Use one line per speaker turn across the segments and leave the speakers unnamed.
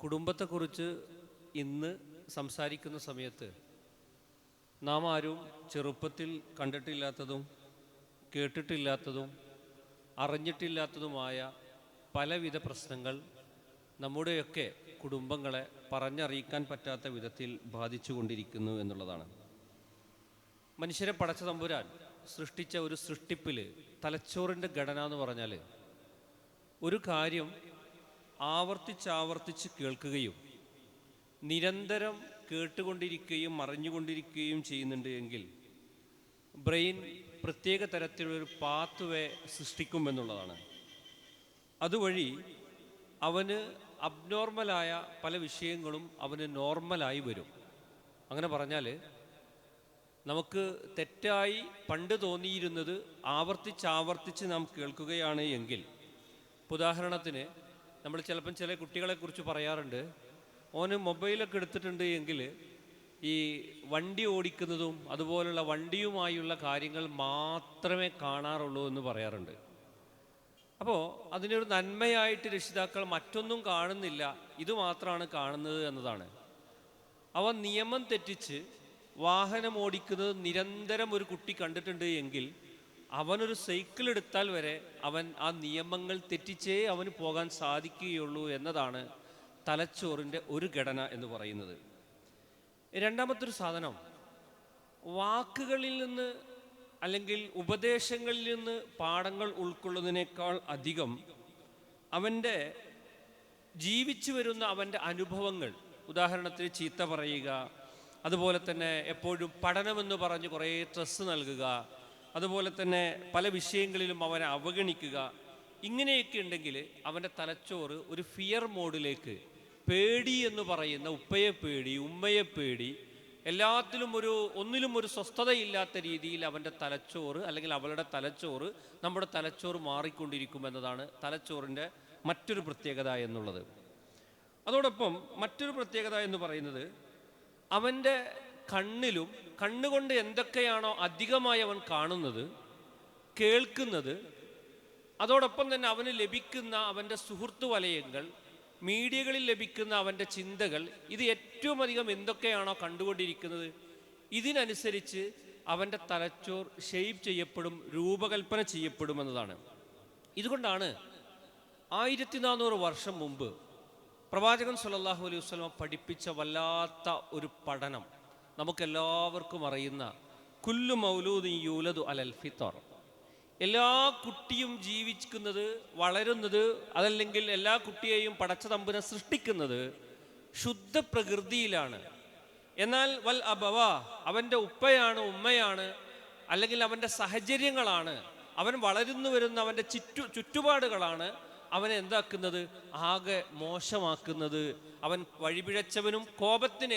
കുടുംബത്തെക്കുറിച്ച് ഇന്ന് സംസാരിക്കുന്ന സമയത്ത് നാം ആരും ചെറുപ്പത്തിൽ കണ്ടിട്ടില്ലാത്തതും കേട്ടിട്ടില്ലാത്തതും അറിഞ്ഞിട്ടില്ലാത്തതുമായ പലവിധ പ്രശ്നങ്ങൾ നമ്മുടെയൊക്കെ കുടുംബങ്ങളെ പറഞ്ഞറിയിക്കാൻ പറ്റാത്ത വിധത്തിൽ ബാധിച്ചു കൊണ്ടിരിക്കുന്നു എന്നുള്ളതാണ്. മനുഷ്യരെ പടച്ച തമ്പുരാൻ സൃഷ്ടിച്ച ഒരു സൃഷ്ടിപ്പിൽ തലച്ചോറിൻ്റെ ഘടന എന്ന് പറഞ്ഞാൽ ഒരു കാര്യം ആവർത്തിച്ചാവർത്തിച്ച് കേൾക്കുകയും നിരന്തരം കേട്ടുകൊണ്ടിരിക്കുകയും അറിഞ്ഞുകൊണ്ടിരിക്കുകയും ചെയ്യുന്നുണ്ട് എങ്കിൽ ബ്രെയിൻ പ്രത്യേക തരത്തിലൊരു പാത്ത് വേ സൃഷ്ടിക്കുമെന്നുള്ളതാണ്. അതുവഴി അവന് അബ്നോർമലായ പല വിഷയങ്ങളും അവന് നോർമലായി വരും. അങ്ങനെ പറഞ്ഞാൽ നമുക്ക് തെറ്റായി പണ്ട് തോന്നിയിരുന്നത് ആവർത്തിച്ചാവർത്തിച്ച് നാം കേൾക്കുകയാണ് എങ്കിൽ, ഉദാഹരണത്തിന് നമ്മൾ ചിലപ്പം ചില കുട്ടികളെക്കുറിച്ച് പറയാറുണ്ട്, ഓന് മൊബൈലൊക്കെ എടുത്തിട്ടുണ്ട് എങ്കിൽ ഈ വണ്ടി ഓടിക്കുന്നതും അതുപോലുള്ള വണ്ടിയുമായുള്ള കാര്യങ്ങൾ മാത്രമേ കാണാറുള്ളൂ എന്ന് പറയാറുണ്ട്. അപ്പോൾ അതിനൊരു നന്മയായിട്ട് രക്ഷിതാക്കൾ മറ്റൊന്നും കാണുന്നില്ല, ഇത് മാത്രമാണ് കാണുന്നത് എന്നതാണ്. അവൻ നിയമം തെറ്റിച്ച് വാഹനം ഓടിക്കുന്നത് നിരന്തരം ഒരു കുട്ടി കണ്ടിട്ടുണ്ട് എങ്കിൽ അവനൊരു സൈക്കിൾ എടുത്താൽ വരെ അവൻ ആ നിയമങ്ങൾ തെറ്റിച്ചേ അവന് പോകാൻ സാധിക്കുകയുള്ളൂ എന്നതാണ് തലച്ചോറിൻ്റെ ഒരു ഘടന എന്ന് പറയുന്നത്. രണ്ടാമത്തൊരു സാധനം, വാക്കുകളിൽ നിന്ന് അല്ലെങ്കിൽ ഉപദേശങ്ങളിൽ നിന്ന് പാഠങ്ങൾ ഉൾക്കൊള്ളുന്നതിനേക്കാൾ അധികം അവൻ്റെ ജീവിച്ചു വരുന്ന അവൻ്റെ അനുഭവങ്ങൾ, ഉദാഹരണത്തിന് ചീത്ത പറയുക, അതുപോലെ തന്നെ എപ്പോഴും പഠനമെന്ന് പറഞ്ഞ് കുറേ സ്ട്രെസ് നൽകുക, അതുപോലെ തന്നെ പല വിഷയങ്ങളിലും അവനെ അവഗണിക്കുക, ഇങ്ങനെയൊക്കെ ഉണ്ടെങ്കിൽ അവൻ്റെ തലച്ചോറ് ഒരു ഫിയർ മോഡിലേക്ക്, പേടി എന്ന് പറയുന്ന ഉപ്പയെ പേടി, ഉമ്മയെ പേടി, എല്ലാത്തിലും ഒന്നിലും ഒരു സ്വസ്ഥതയില്ലാത്ത രീതിയിൽ അവൻ്റെ തലച്ചോറ് അല്ലെങ്കിൽ അവളുടെ തലച്ചോറ്, നമ്മുടെ തലച്ചോറ് മാറിക്കൊണ്ടിരിക്കുമെന്നതാണ് തലച്ചോറിൻ്റെ മറ്റൊരു പ്രത്യേകത എന്നുള്ളത്. അതോടൊപ്പം മറ്റൊരു പ്രത്യേകത എന്ന് പറയുന്നത്, അവൻ്റെ കണ്ണിലും കണ്ണുകൊണ്ട് എന്തൊക്കെയാണോ അധികമായി അവൻ കാണുന്നത്, കേൾക്കുന്നത്, അതോടൊപ്പം തന്നെ അവന് ലഭിക്കുന്ന അവൻ്റെ സുഹൃത്തു വലയങ്ങൾ, മീഡിയകളിൽ ലഭിക്കുന്ന അവൻ്റെ ചിന്തകൾ, ഇത് ഏറ്റവും അധികം എന്തൊക്കെയാണോ കണ്ടുകൊണ്ടിരിക്കുന്നത്, ഇതിനനുസരിച്ച് അവൻ്റെ തലച്ചോർ ഷെയ്പ്പ് ചെയ്യപ്പെടും, രൂപകൽപ്പന ചെയ്യപ്പെടുമെന്നതാണ്. ഇതുകൊണ്ടാണ് 1400 വർഷം മുമ്പ് പ്രവാചകൻ സല്ലല്ലാഹു അലൈഹി വസല്ലം പഠിപ്പിച്ച വല്ലാത്ത ഒരു പഠനം, നമുക്കെല്ലാവർക്കും അറിയുന്ന കുല്ലു മൗലൂദിൻ യൂലദു അലൽ ഫിത്തർ, എല്ലാ കുട്ടിയും ജീവിക്കുന്നത്, വളരുന്നത്, അതല്ലെങ്കിൽ എല്ലാ കുട്ടിയെയും പടച്ച തമ്പുരാൻ സൃഷ്ടിക്കുന്നത് ശുദ്ധ പ്രകൃതിയിലാണ്. എന്നാൽ വൽ അബവ, അവൻ്റെ ഉപ്പയാണ്, ഉമ്മയാണ്, അല്ലെങ്കിൽ അവൻ്റെ സാഹചര്യങ്ങളാണ്, അവൻ വളരുന്നു വരുന്ന അവൻ്റെ ചുറ്റുപാടുകളാണ് അവനെ എന്താക്കുന്നത്, ആകെ മോശമാക്കുന്നത്, അവൻ വഴിപിഴച്ചവനും കോപത്തിന്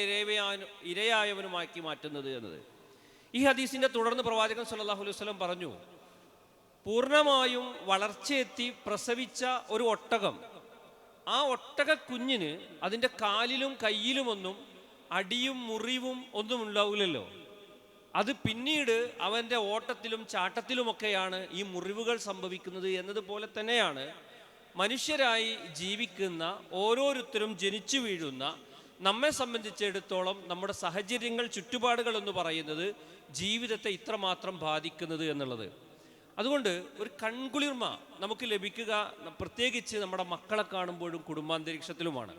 ഇരയായവനുമാക്കി മാറ്റുന്നത് എന്നത്. ഈ ഹദീസിൻ്റെ തുടർന്ന് പ്രവാചകൻ സല്ലല്ലാഹു അലൈഹി വസല്ലം പറഞ്ഞു, പൂർണ്ണമായും വളർച്ചയെത്തി പ്രസവിച്ച ഒരു ഒട്ടകം, ആ ഒട്ടക കുഞ്ഞിന് അതിൻ്റെ കാലിലും കയ്യിലുമൊന്നും അടിയും മുറിവും ഒന്നും ഉണ്ടാവില്ലല്ലോ. അത് പിന്നീട് അവൻ്റെ ഓട്ടത്തിലും ചാട്ടത്തിലുമൊക്കെയാണ് ഈ മുറിവുകൾ സംഭവിക്കുന്നത് എന്നതുപോലെ തന്നെയാണ് മനുഷ്യരായി ജീവിക്കുന്ന ഓരോരുത്തരും ജനിച്ചു വീഴുന്ന നമ്മെ സംബന്ധിച്ചിടത്തോളം നമ്മുടെ സാഹചര്യങ്ങൾ, ചുറ്റുപാടുകൾ എന്ന് പറയുന്നത് ജീവിതത്തെ ഇത്രമാത്രം ബാധിക്കുന്നത് എന്നുള്ളത്. അതുകൊണ്ട് ഒരു കൺകുളിർമ നമുക്ക് ലഭിക്കുക പ്രത്യേകിച്ച് നമ്മുടെ മക്കളെ കാണുമ്പോഴും കുടുംബാന്തരീക്ഷത്തിലുമാണ്.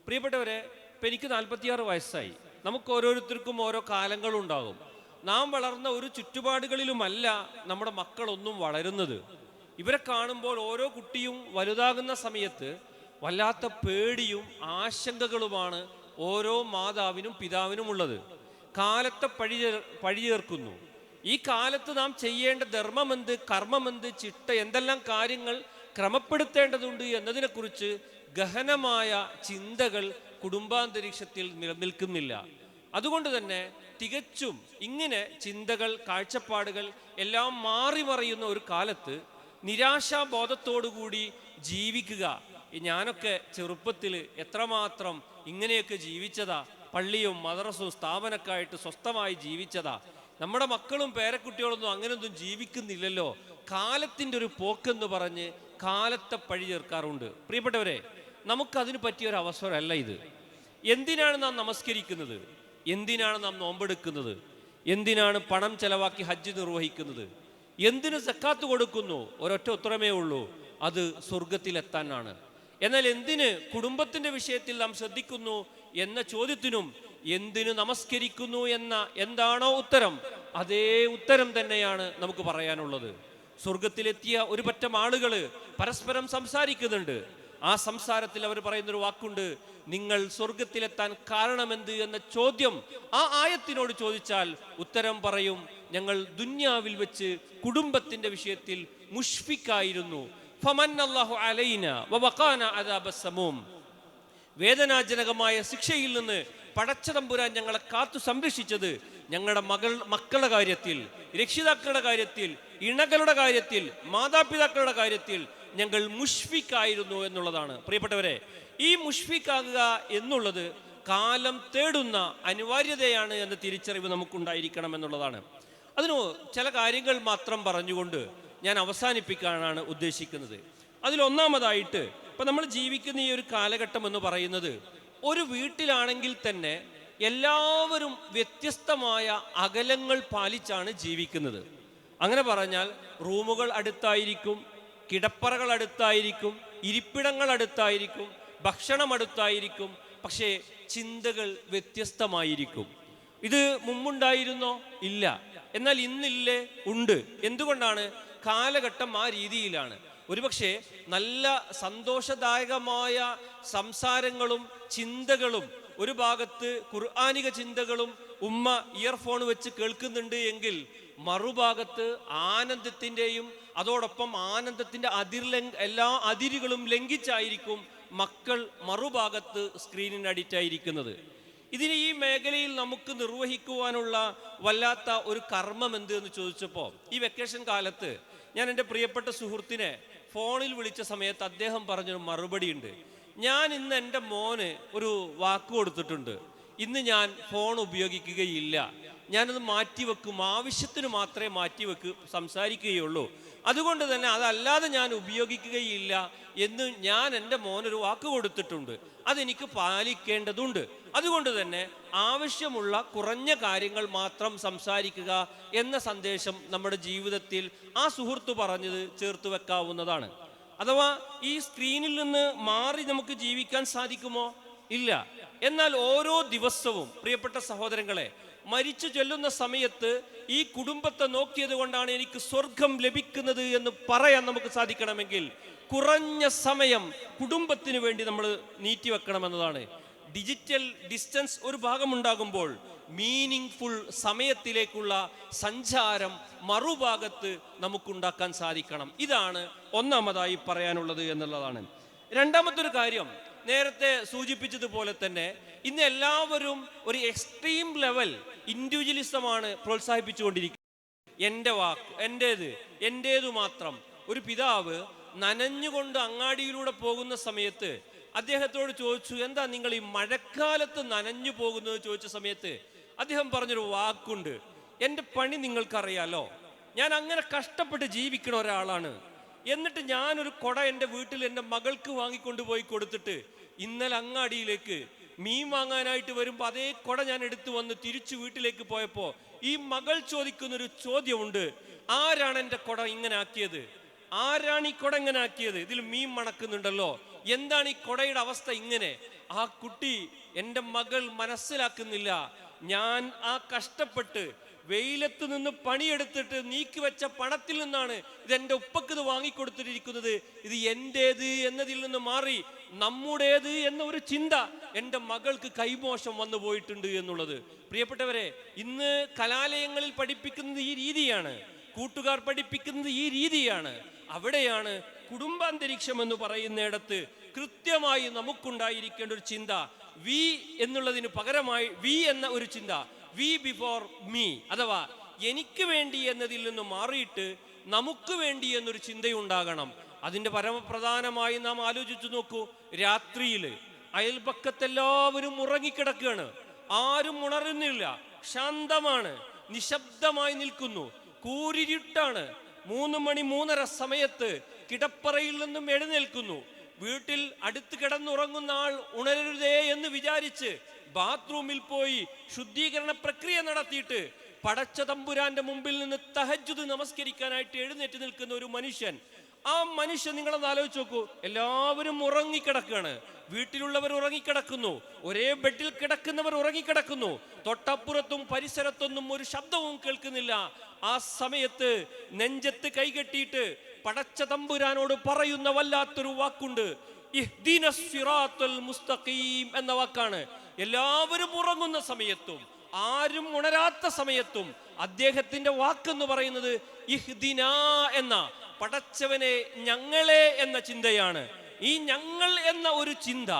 പ്രിയപ്പെട്ടവരെ, ഇപ്പം എനിക്ക് 46 വയസ്സായി. നമുക്ക് ഓരോരുത്തർക്കും ഓരോ കാലങ്ങളുണ്ടാകും. നാം വളർന്ന ഒരു ചുറ്റുപാടുകളിലുമല്ല നമ്മുടെ മക്കളൊന്നും വളരുന്നത്. ഇവരെ കാണുമ്പോൾ ഓരോ കുട്ടിയും വലുതാകുന്ന സമയത്ത് വല്ലാത്ത പേടിയും ആശങ്കകളുമാണ് ഓരോ മാതാവിനും പിതാവിനും ഉള്ളത്. കാലത്തെ പഴി ചേർക്കുന്നു. ഈ കാലത്ത് നാം ചെയ്യേണ്ട ധർമ്മമെന്ത്, കർമ്മമെന്ത്, ചിട്ട എന്തെല്ലാം കാര്യങ്ങൾ ക്രമപ്പെടുത്തേണ്ടതുണ്ട് എന്നതിനെക്കുറിച്ച് ഗഹനമായ ചിന്തകൾ കുടുംബാന്തരീക്ഷത്തിൽ നിലനിൽക്കുന്നില്ല. അതുകൊണ്ട് തന്നെ തികച്ചും ഇങ്ങനെ ചിന്തകൾ, കാഴ്ചപ്പാടുകൾ എല്ലാം മാറി മറിയുന്ന ഒരു കാലത്ത് നിരാശാബോധത്തോടുകൂടി ജീവിക്കുക. ഞാനൊക്കെ ചെറുപ്പത്തിൽ എത്രമാത്രം ഇങ്ങനെയൊക്കെ ജീവിച്ചതാ, പള്ളിയും മദ്രസവും സ്ഥാപനമൊക്കെ സ്വസ്ഥമായി ജീവിച്ചതാ. നമ്മുടെ മക്കളും പേരക്കുട്ടികളൊന്നും അങ്ങനെയൊന്നും ജീവിക്കുന്നില്ലല്ലോ. കാലത്തിൻ്റെ ഒരു പോക്കെന്ന് പറഞ്ഞ് കാലത്തെ പഴി ചേർക്കാറുണ്ട്. പ്രിയപ്പെട്ടവരെ, നമുക്കതിന് പറ്റിയൊരു അവസരമല്ല ഇത്. എന്തിനാണ് നാം നമസ്കരിക്കുന്നത്? എന്തിനാണ് നാം നോമ്പെടുക്കുന്നത്? എന്തിനാണ് പണം ചെലവാക്കി ഹജ്ജ് നിർവഹിക്കുന്നത്? എന്തിന് സക്കാത്ത് കൊടുക്കുന്നു? ഒരൊറ്റ ഉത്തരമേ ഉള്ളൂ, അത് സ്വർഗത്തിലെത്താനാണ്. എന്നാൽ എന്തിന് കുടുംബത്തിന്റെ വിഷയത്തിൽ നാം ശ്രദ്ധിക്കുന്നു എന്ന ചോദ്യത്തിനും എന്തിനു നമസ്കരിക്കുന്നു എന്ന എന്താണോ ഉത്തരം, അതേ ഉത്തരം തന്നെയാണ് നമുക്ക് പറയാനുള്ളത്. സ്വർഗത്തിലെത്തിയ ഒരു പറ്റം ആളുകൾ പരസ്പരം സംസാരിക്കുന്നുണ്ട്. ആ സംസാരത്തിൽ അവർ പറയുന്നൊരു വാക്കുണ്ട്, നിങ്ങൾ സ്വർഗത്തിലെത്താൻ കാരണമെന്ത് എന്ന ചോദ്യം ആ ആയത്തിനോട് ചോദിച്ചാൽ ഉത്തരം പറയും, ഞങ്ങൾ ദുന്യാവിൽ വെച്ച് കുടുംബത്തിന്റെ വിഷയത്തിൽ മുഷ്ഫിക്കായിരുന്നു. ഫമന്നല്ലാഹു അലൈന വവഖാന അദാബസ് സമൂം. വേദനാജനകമായ ശിക്ഷയിൽ നിന്ന് പടച്ചതമ്പുരാൻ ഞങ്ങളെ കാത്തു സംരക്ഷിച്ചത് ഞങ്ങളുടെ മക്കളുടെ കാര്യത്തിൽ, രക്ഷിതാക്കളുടെ കാര്യത്തിൽ, ഇണകളുടെ കാര്യത്തിൽ, മാതാപിതാക്കളുടെ കാര്യത്തിൽ ഞങ്ങൾ മുഷ്ഫിക്കായിരുന്നു എന്നുള്ളതാണ്. പ്രിയപ്പെട്ടവരെ, ഈ മുഷ്ഫിക്കാകുക എന്നുള്ളത് കാലം തേടുന്ന അനിവാര്യതയാണ് എന്ന തിരിച്ചറിവ് നമുക്കുണ്ടായിരിക്കണം എന്നുള്ളതാണ്. അതിന് ചില കാര്യങ്ങൾ മാത്രം പറഞ്ഞുകൊണ്ട് ഞാൻ അവസാനിപ്പിക്കാനാണ് ഉദ്ദേശിക്കുന്നത്. അതിലൊന്നാമതായിട്ട്, ഇപ്പം നമ്മൾ ജീവിക്കുന്ന ഈ ഒരു കാലഘട്ടം എന്ന് പറയുന്നത്, ഒരു വീട്ടിലാണെങ്കിൽ തന്നെ എല്ലാവരും വ്യത്യസ്തമായ അകലങ്ങൾ പാലിച്ചാണ് ജീവിക്കുന്നത്. അങ്ങനെ പറഞ്ഞാൽ റൂമുകൾ അടുത്തായിരിക്കും, കിടപ്പറകൾ അടുത്തായിരിക്കും, ഇരിപ്പിടങ്ങൾ അടുത്തായിരിക്കും, ഭക്ഷണം അടുത്തായിരിക്കും, പക്ഷേ ചിന്തകൾ വ്യത്യസ്തമായിരിക്കും. ഇത് മുമ്പുണ്ടായിരുന്നോ? ഇല്ല. എന്നാൽ ഇന്നില്ലേ? ഉണ്ട്. എന്തുകൊണ്ടാണ്? കാലഘട്ടം ആ രീതിയിലാണ്. ഒരുപക്ഷെ നല്ല സന്തോഷദായകമായ സംസാരങ്ങളും ചിന്തകളും, ഒരു ഭാഗത്ത് ഖുർആനിക ചിന്തകളും ഉമ്മ ഇയർഫോൺ വെച്ച് കേൾക്കുന്നുണ്ട് എങ്കിൽ, മറുഭാഗത്ത് ആനന്ദത്തിൻ്റെയും അതോടൊപ്പം ആനന്ദത്തിൻ്റെ എല്ലാ അതിരുകളും ലംഘിച്ചായിരിക്കും മക്കൾ മറുഭാഗത്ത് സ്ക്രീനിന് അഡിക്റ്റ് ആയിരിക്കുന്നത്. ഇതിന് ഈ മേഖലയിൽ നമുക്ക് നിർവഹിക്കുവാനുള്ള വല്ലാത്ത ഒരു കർമ്മം എന്ത് എന്ന് ചോദിച്ചപ്പോൾ, ഈ വെക്കേഷൻ കാലത്ത് ഞാൻ എൻ്റെ പ്രിയപ്പെട്ട സുഹൃത്തിനെ ഫോണിൽ വിളിച്ച സമയത്ത് അദ്ദേഹം പറഞ്ഞൊരു മറുപടി ഉണ്ട്. ഞാൻ ഇന്ന് എൻ്റെ മോന് ഒരു വാക്ക് കൊടുത്തിട്ടുണ്ട്, ഇന്ന് ഞാൻ ഫോൺ ഉപയോഗിക്കുകയില്ല, ഞാനത് മാറ്റിവെക്കും, ആവശ്യത്തിന് മാത്രമേ സംസാരിക്കുകയുള്ളൂ, അതുകൊണ്ട് തന്നെ അതല്ലാതെ ഞാൻ ഉപയോഗിക്കുകയില്ല എന്ന് ഞാൻ എൻ്റെ മോനൊരു വാക്ക് കൊടുത്തിട്ടുണ്ട്, അതെനിക്ക് പാലിക്കേണ്ടതുണ്ട്. അതുകൊണ്ട് തന്നെ ആവശ്യമുള്ള കുറഞ്ഞ കാര്യങ്ങൾ മാത്രം സംസാരിക്കുക എന്ന സന്ദേശം നമ്മുടെ ജീവിതത്തിൽ ആ സുഹൃത്ത് പറഞ്ഞത് ചേർത്ത് വെക്കാവുന്നതാണ്. അഥവാ ഈ സ്ക്രീനിൽ നിന്ന് മാറി നമുക്ക് ജീവിക്കാൻ സാധിക്കുമോ? ഇല്ല. എന്നാൽ ഓരോ ദിവസവും പ്രിയപ്പെട്ട സഹോദരങ്ങളെ, മരിച്ചു ചൊല്ലുന്ന സമയത്ത് ഈ കുടുംബത്തെ നോക്കിയത് കൊണ്ടാണ് എനിക്ക് സ്വർഗം ലഭിക്കുന്നത് എന്ന് പറയാൻ നമുക്ക് സാധിക്കണമെങ്കിൽ കുറഞ്ഞ സമയം കുടുംബത്തിന് വേണ്ടി നമ്മൾ നീട്ടിവെക്കണമെന്നതാണ്. ഡിജിറ്റൽ ഡിസ്റ്റൻസ് ഒരു ഭാഗമുണ്ടാകുമ്പോൾ മീനിങ് ഫുൾ സമയത്തിലേക്കുള്ള സഞ്ചാരം മറുഭാഗത്ത് നമുക്കുണ്ടാക്കാൻ സാധിക്കണം. ഇതാണ് ഒന്നാമതായി പറയാനുള്ളത് എന്നുള്ളതാണ്. രണ്ടാമത്തൊരു കാര്യം, നേരത്തെ സൂചിപ്പിച്ചതുപോലെ തന്നെ ഇന്ന് എല്ലാവരും ഒരു എക്സ്ട്രീം ലെവൽ ഇൻഡിവിജ്വലിസമാണ് പ്രോത്സാഹിപ്പിച്ചുകൊണ്ടിരിക്കുന്നത്. എൻ്റെ വാക്ക് എൻ്റേതു മാത്രം. ഒരു പിതാവ് നനഞ്ഞുകൊണ്ട് അങ്ങാടിയിലൂടെ പോകുന്ന സമയത്ത് അദ്ദേഹത്തോട് ചോദിച്ചു, എന്താ നിങ്ങൾ ഈ മഴക്കാലത്ത് നനഞ്ഞു പോകുന്നത് ചോദിച്ച സമയത്ത് അദ്ദേഹം പറഞ്ഞൊരു വാക്കുണ്ട്, എൻ്റെ പണി നിങ്ങൾക്കറിയാലോ, ഞാൻ അങ്ങനെ കഷ്ടപ്പെട്ട് ജീവിക്കുന്ന ഒരാളാണ്, എന്നിട്ട് ഞാനൊരു കുട എൻ്റെ വീട്ടിൽ എൻ്റെ മകൾക്ക് വാങ്ങിക്കൊണ്ട് പോയി കൊടുത്തിട്ട് ഇന്നലെ അങ്ങാടിയിലേക്ക് മീൻ വാങ്ങാനായിട്ട് വരുമ്പോൾ അതേ കുട ഞാൻ എടുത്തു വന്ന് തിരിച്ചു വീട്ടിലേക്ക് പോയപ്പോൾ ഈ മകൾ ചോദിക്കുന്നൊരു ചോദ്യമുണ്ട്, ആരാണ് എൻ്റെ കുട ഇങ്ങനെ ആക്കിയത്? ആരാണ് ഈ കുട ഇങ്ങനെ ആക്കിയത്? ഇതിൽ മീൻ മണക്കുന്നുണ്ടല്ലോ, എന്താണ് ഈ കുടയുടെ അവസ്ഥ ഇങ്ങനെ? ആ കുട്ടി, എൻ്റെ മകൾ മനസ്സിലാക്കുന്നില്ല, ഞാൻ ആ കഷ്ടപ്പെട്ട് വെയിലത്ത് നിന്ന് പണിയെടുത്തിട്ട് നീക്കി വെച്ച പണത്തിൽ നിന്നാണ് ഇതെൻ്റെ ഉപ്പക്ക് ഇത് വാങ്ങിക്കൊടുത്തിരിക്കുന്നത്, ഇത് എൻ്റേത് എന്നതിൽ നിന്ന് മാറി നമ്മുടേത് എന്ന ഒരു ചിന്ത എൻ്റെ മകൾക്ക് കൈമോശം വന്നു പോയിട്ടുണ്ട് എന്നുള്ളത്. പ്രിയപ്പെട്ടവരെ, ഇന്ന് കലാലയങ്ങളിൽ പഠിപ്പിക്കുന്നത് ഈ രീതിയാണ്, കൂട്ടുകാർ പഠിപ്പിക്കുന്നത് ഈ രീതിയാണ്. അവിടെയാണ് കുടുംബാന്തരീക്ഷം എന്ന് പറയുന്നിടത്ത് കൃത്യമായി നമുക്കുണ്ടായിരിക്കേണ്ട ഒരു ചിന്ത, വി എന്നുള്ളതിന് പകരമായി വി എന്ന ഒരു ചിന്ത, വി ബിഫോർ മീ, അഥവാ എനിക്ക് വേണ്ടി എന്നതിൽ നിന്ന് മാറിയിട്ട് നമുക്ക് വേണ്ടി എന്നൊരു ചിന്തയുണ്ടാകണം. അതിൻ്റെ പരമപ്രധാനമായി നാം ആലോചിച്ചു നോക്കൂ, രാത്രിയിൽ അയൽപക്കത്തെല്ലാവരും ഉറങ്ങിക്കിടക്കുകയാണ്, ആരും ഉണരുന്നില്ല, ശാന്തമാണ്, നിശബ്ദമായി നിൽക്കുന്നു, കൂരിരുട്ടാണ്. 3 മണി 3:30 സമയത്ത് കിടപ്പറയിൽ നിന്നും എഴുന്നേൽക്കുന്നു, വീട്ടിൽ അടുത്ത് കിടന്നുറങ്ങുന്ന ആൾ ഉണരരുതേ എന്ന് വിചാരിച്ച് ബാത്റൂമിൽ പോയി ശുദ്ധീകരണ പ്രക്രിയ നടത്തിയിട്ട് പടച്ച തമ്പുരാന്റെ മുമ്പിൽ നിന്ന് തഹജ്ജുദ് നമസ്കരിക്കാനായിട്ട് എഴുന്നേറ്റ് നിൽക്കുന്ന ഒരു മനുഷ്യൻ, ആ മനുഷ്യൻ നിങ്ങളൊന്ന് ആലോചിച്ച് നോക്കൂ. എല്ലാവരും ഉറങ്ങിക്കിടക്കുകയാണ്, വീട്ടിലുള്ളവർ ഉറങ്ങിക്കിടക്കുന്നു, ഒരേ ബെഡിൽ കിടക്കുന്നവർ ഉറങ്ങിക്കിടക്കുന്നു, തൊട്ടപ്പുറത്തും പരിസരത്തൊന്നും ഒരു ശബ്ദവും കേൾക്കുന്നില്ല. ആ സമയത്ത് നെഞ്ചത്ത് കൈകെട്ടിയിട്ട് പടച്ച തമ്പുരാനോട് പറയുന്ന വല്ലാത്തൊരു വാക്കുണ്ട്, ഇഹ്ദിനസ് സിറാത്തുൽ മുസ്തഖീം എന്ന വാക്കാണ്. എല്ലാവരും ഉറങ്ങുന്ന സമയത്തും ആരും ഉണരാത്ത സമയത്തും അദ്ദേഹത്തിന്റെ വാക്കെന്ന് പറയുന്നത് ഇഹ്ദിന എന്ന, പടച്ചവനെ ഞങ്ങളെ എന്ന ചിന്തയാണ്. ഈ ഞങ്ങൾ എന്ന ഒരു ചിന്ത,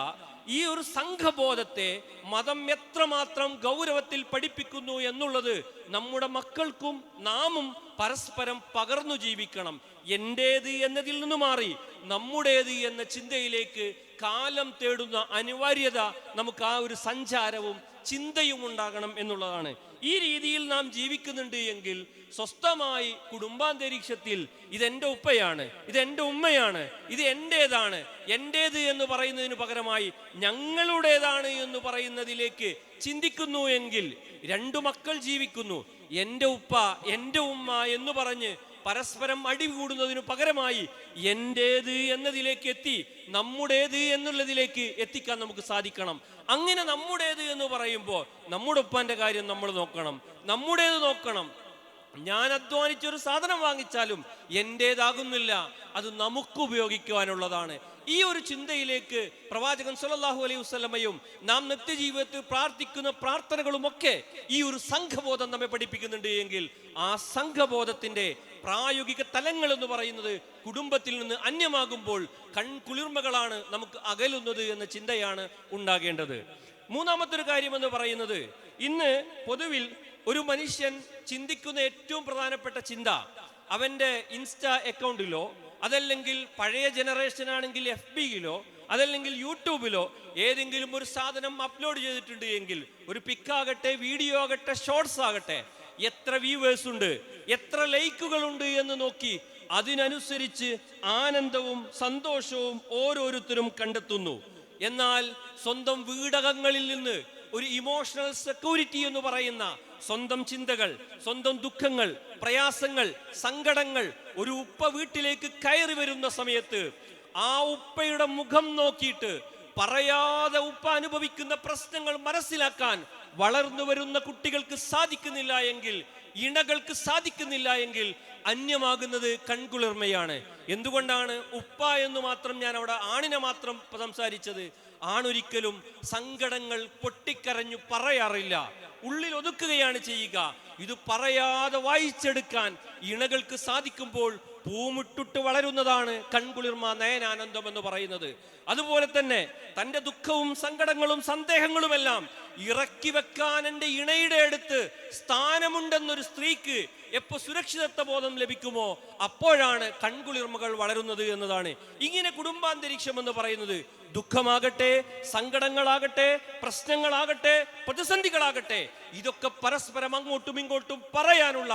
ഈ ഒരു സംഘബോധത്തെ മതം എത്രമാത്രം ഗൗരവത്തിൽ പഠിപ്പിക്കുന്നു എന്നുള്ളത് നമ്മുടെ മക്കൾക്കും നാമും പരസ്പരം പകർന്നു ജീവിക്കണം. എന്റേത് എന്നതിൽ നിന്ന് മാറി നമ്മുടേത് എന്ന ചിന്തയിലേക്ക് കാലം തേടുന്ന അനിവാര്യത നമുക്ക് ആ ഒരു സഞ്ചാരവും ചിന്തയും ഉണ്ടാകണം എന്നുള്ളതാണ്. ഈ രീതിയിൽ നാം ജീവിക്കുന്നുണ്ട് എങ്കിൽ സ്വസ്ഥമായി കുടുംബാന്തരീക്ഷത്തിൽ ഇതെന്റെ ഉപ്പയാണ്, ഇതെന്റെ ഉമ്മയാണ്, ഇത് എന്റേതാണ്, എന്റേത് എന്ന് പറയുന്നതിന് പകരമായി ഞങ്ങളുടേതാണ് എന്ന് പറയുന്നതിലേക്ക് ചിന്തിക്കുന്നു എങ്കിൽ, രണ്ടു മക്കൾ ജീവിക്കുന്നു, എന്റെ ഉപ്പ എന്റെ ഉമ്മ എന്ന് പറഞ്ഞ് പരസ്പരം അടികൂടുന്നതിനു പകരമായി എന്റേത് എന്നതിലേക്ക് എത്തി നമ്മുടേത് എന്നുള്ളതിലേക്ക് എത്തിക്കാൻ നമുക്ക് സാധിക്കണം. അങ്ങനെ നമ്മുടേത് എന്ന് പറയുമ്പോൾ നമ്മുടെ ഉപ്പാന്റെ കാര്യം നമ്മൾ നോക്കണം, നമ്മുടേത് നോക്കണം. ഞാൻ അധ്വാനിച്ചൊരു സാധനം വാങ്ങിച്ചാലും എന്റേതാകുന്നില്ല, അത് നമുക്ക് ഉപയോഗിക്കുവാനുള്ളതാണ്. ഈ ഒരു ചിന്തയിലേക്ക് പ്രവാചകൻ സല്ലല്ലാഹു അലൈഹി വസല്ലമയും നാം നിത്യജീവിതത്തിൽ പ്രാർത്ഥിക്കുന്ന പ്രാർത്ഥനകളുമൊക്കെ ഈ ഒരു സംഘബോധം നമ്മെ പഠിപ്പിക്കുന്നുണ്ട് എങ്കിൽ, ആ സംഘബോധത്തിന്റെ പ്രായോഗിക തലങ്ങൾ എന്ന് പറയുന്നത് കുടുംബത്തിൽ നിന്ന് അന്യമാകുമ്പോൾ കൺകുളിർമകളാണ് നമുക്ക് അകലുന്നത് എന്ന ചിന്തയാണ് ഉണ്ടാകേണ്ടത്. മൂന്നാമത്തെ കാര്യം എന്ന് പറയുന്നത്, ഇന്ന് പൊതുവിൽ ഒരു മനുഷ്യൻ ചിന്തിക്കുന്ന ഏറ്റവും പ്രധാനപ്പെട്ട ചിന്ത അവന്റെ ഇൻസ്റ്റാ അക്കൗണ്ടിലോ, അതല്ലെങ്കിൽ പഴയ ജനറേഷൻ ആണെങ്കിൽ FB-യിലോ, അതല്ലെങ്കിൽ യൂട്യൂബിലോ ഏതെങ്കിലും ഒരു സാധനം അപ്ലോഡ് ചെയ്തിട്ടുണ്ട് എങ്കിൽ, ഒരു പിക്കാകട്ടെ, വീഡിയോ ആകട്ടെ, ഷോർട്സ് ആകട്ടെ, എത്ര വ്യൂവേഴ്സ് ഉണ്ട്, എത്ര ലൈക്കുകളുണ്ട് എന്ന് നോക്കി അതിനനുസരിച്ച് ആനന്ദവും സന്തോഷവും ഓരോരുത്തരും കണ്ടെത്തുന്നു. എന്നാൽ സ്വന്തം വീടകങ്ങളിൽ നിന്ന് ഒരു ഇമോഷണൽ സെക്യൂരിറ്റി എന്ന് പറയുന്ന സ്വന്തം ചിന്തകൾ, സ്വന്തം ദുഃഖങ്ങൾ, പ്രയാസങ്ങൾ, സങ്കടങ്ങൾ ഒരു ഉപ്പ വീട്ടിലേക്ക് കയറി വരുന്ന സമയത്ത് ആ ഉപ്പയുടെ മുഖം നോക്കിയിട്ട് പറയാതെ ഉപ്പ അനുഭവിക്കുന്ന പ്രശ്നങ്ങൾ മനസ്സിലാക്കാൻ വളർന്നു വരുന്ന കുട്ടികൾക്ക് സാധിക്കുന്നില്ല എങ്കിൽ, ഇണകൾക്ക് സാധിക്കുന്നില്ല എങ്കിൽ, അന്യമാകുന്നത് കൺകുളിർമയാണ്. എന്തുകൊണ്ടാണ് ഉപ്പ എന്ന് മാത്രം ഞാൻ അവിടെ ആണിനെ മാത്രം സംസാരിച്ചത്? ആണൊരിക്കലും സങ്കടങ്ങൾ പൊട്ടിക്കരഞ്ഞു പറയാറില്ല, ഉള്ളിൽ ഒതുക്കുകയാണ് ചെയ്യുക. ഇത് പറയാതെ വായിച്ചെടുക്കാൻ ഇണകൾക്ക് സാധിക്കുമ്പോൾ പൂമിട്ടിട്ട് വളരുന്നതാണ് കൺകുളിർമ, നയനാനന്ദം എന്ന് പറയുന്നത്. അതുപോലെ തന്നെ തൻ്റെ ദുഃഖവും സങ്കടങ്ങളും സന്ദേഹങ്ങളുമെല്ലാം ഇറക്കി വെക്കാൻ എൻ്റെ ഇണയുടെ അടുത്ത് സ്ഥാനമുണ്ടെന്നൊരു സ്ത്രീക്ക് എപ്പോ സുരക്ഷിതത്വ ബോധം ലഭിക്കുമോ അപ്പോഴാണ് കൺകുളിർമകൾ വളരുന്നത് എന്നതാണ്. ഇങ്ങനെ കുടുംബാന്തരീക്ഷം എന്ന് പറയുന്നത് ദുഃഖമാകട്ടെ, സങ്കടങ്ങളാകട്ടെ, പ്രശ്നങ്ങളാകട്ടെ, പ്രതിസന്ധികളാകട്ടെ, ഇതൊക്കെ പരസ്പരം അങ്ങോട്ടും ഇങ്ങോട്ടും പറയാനുള്ള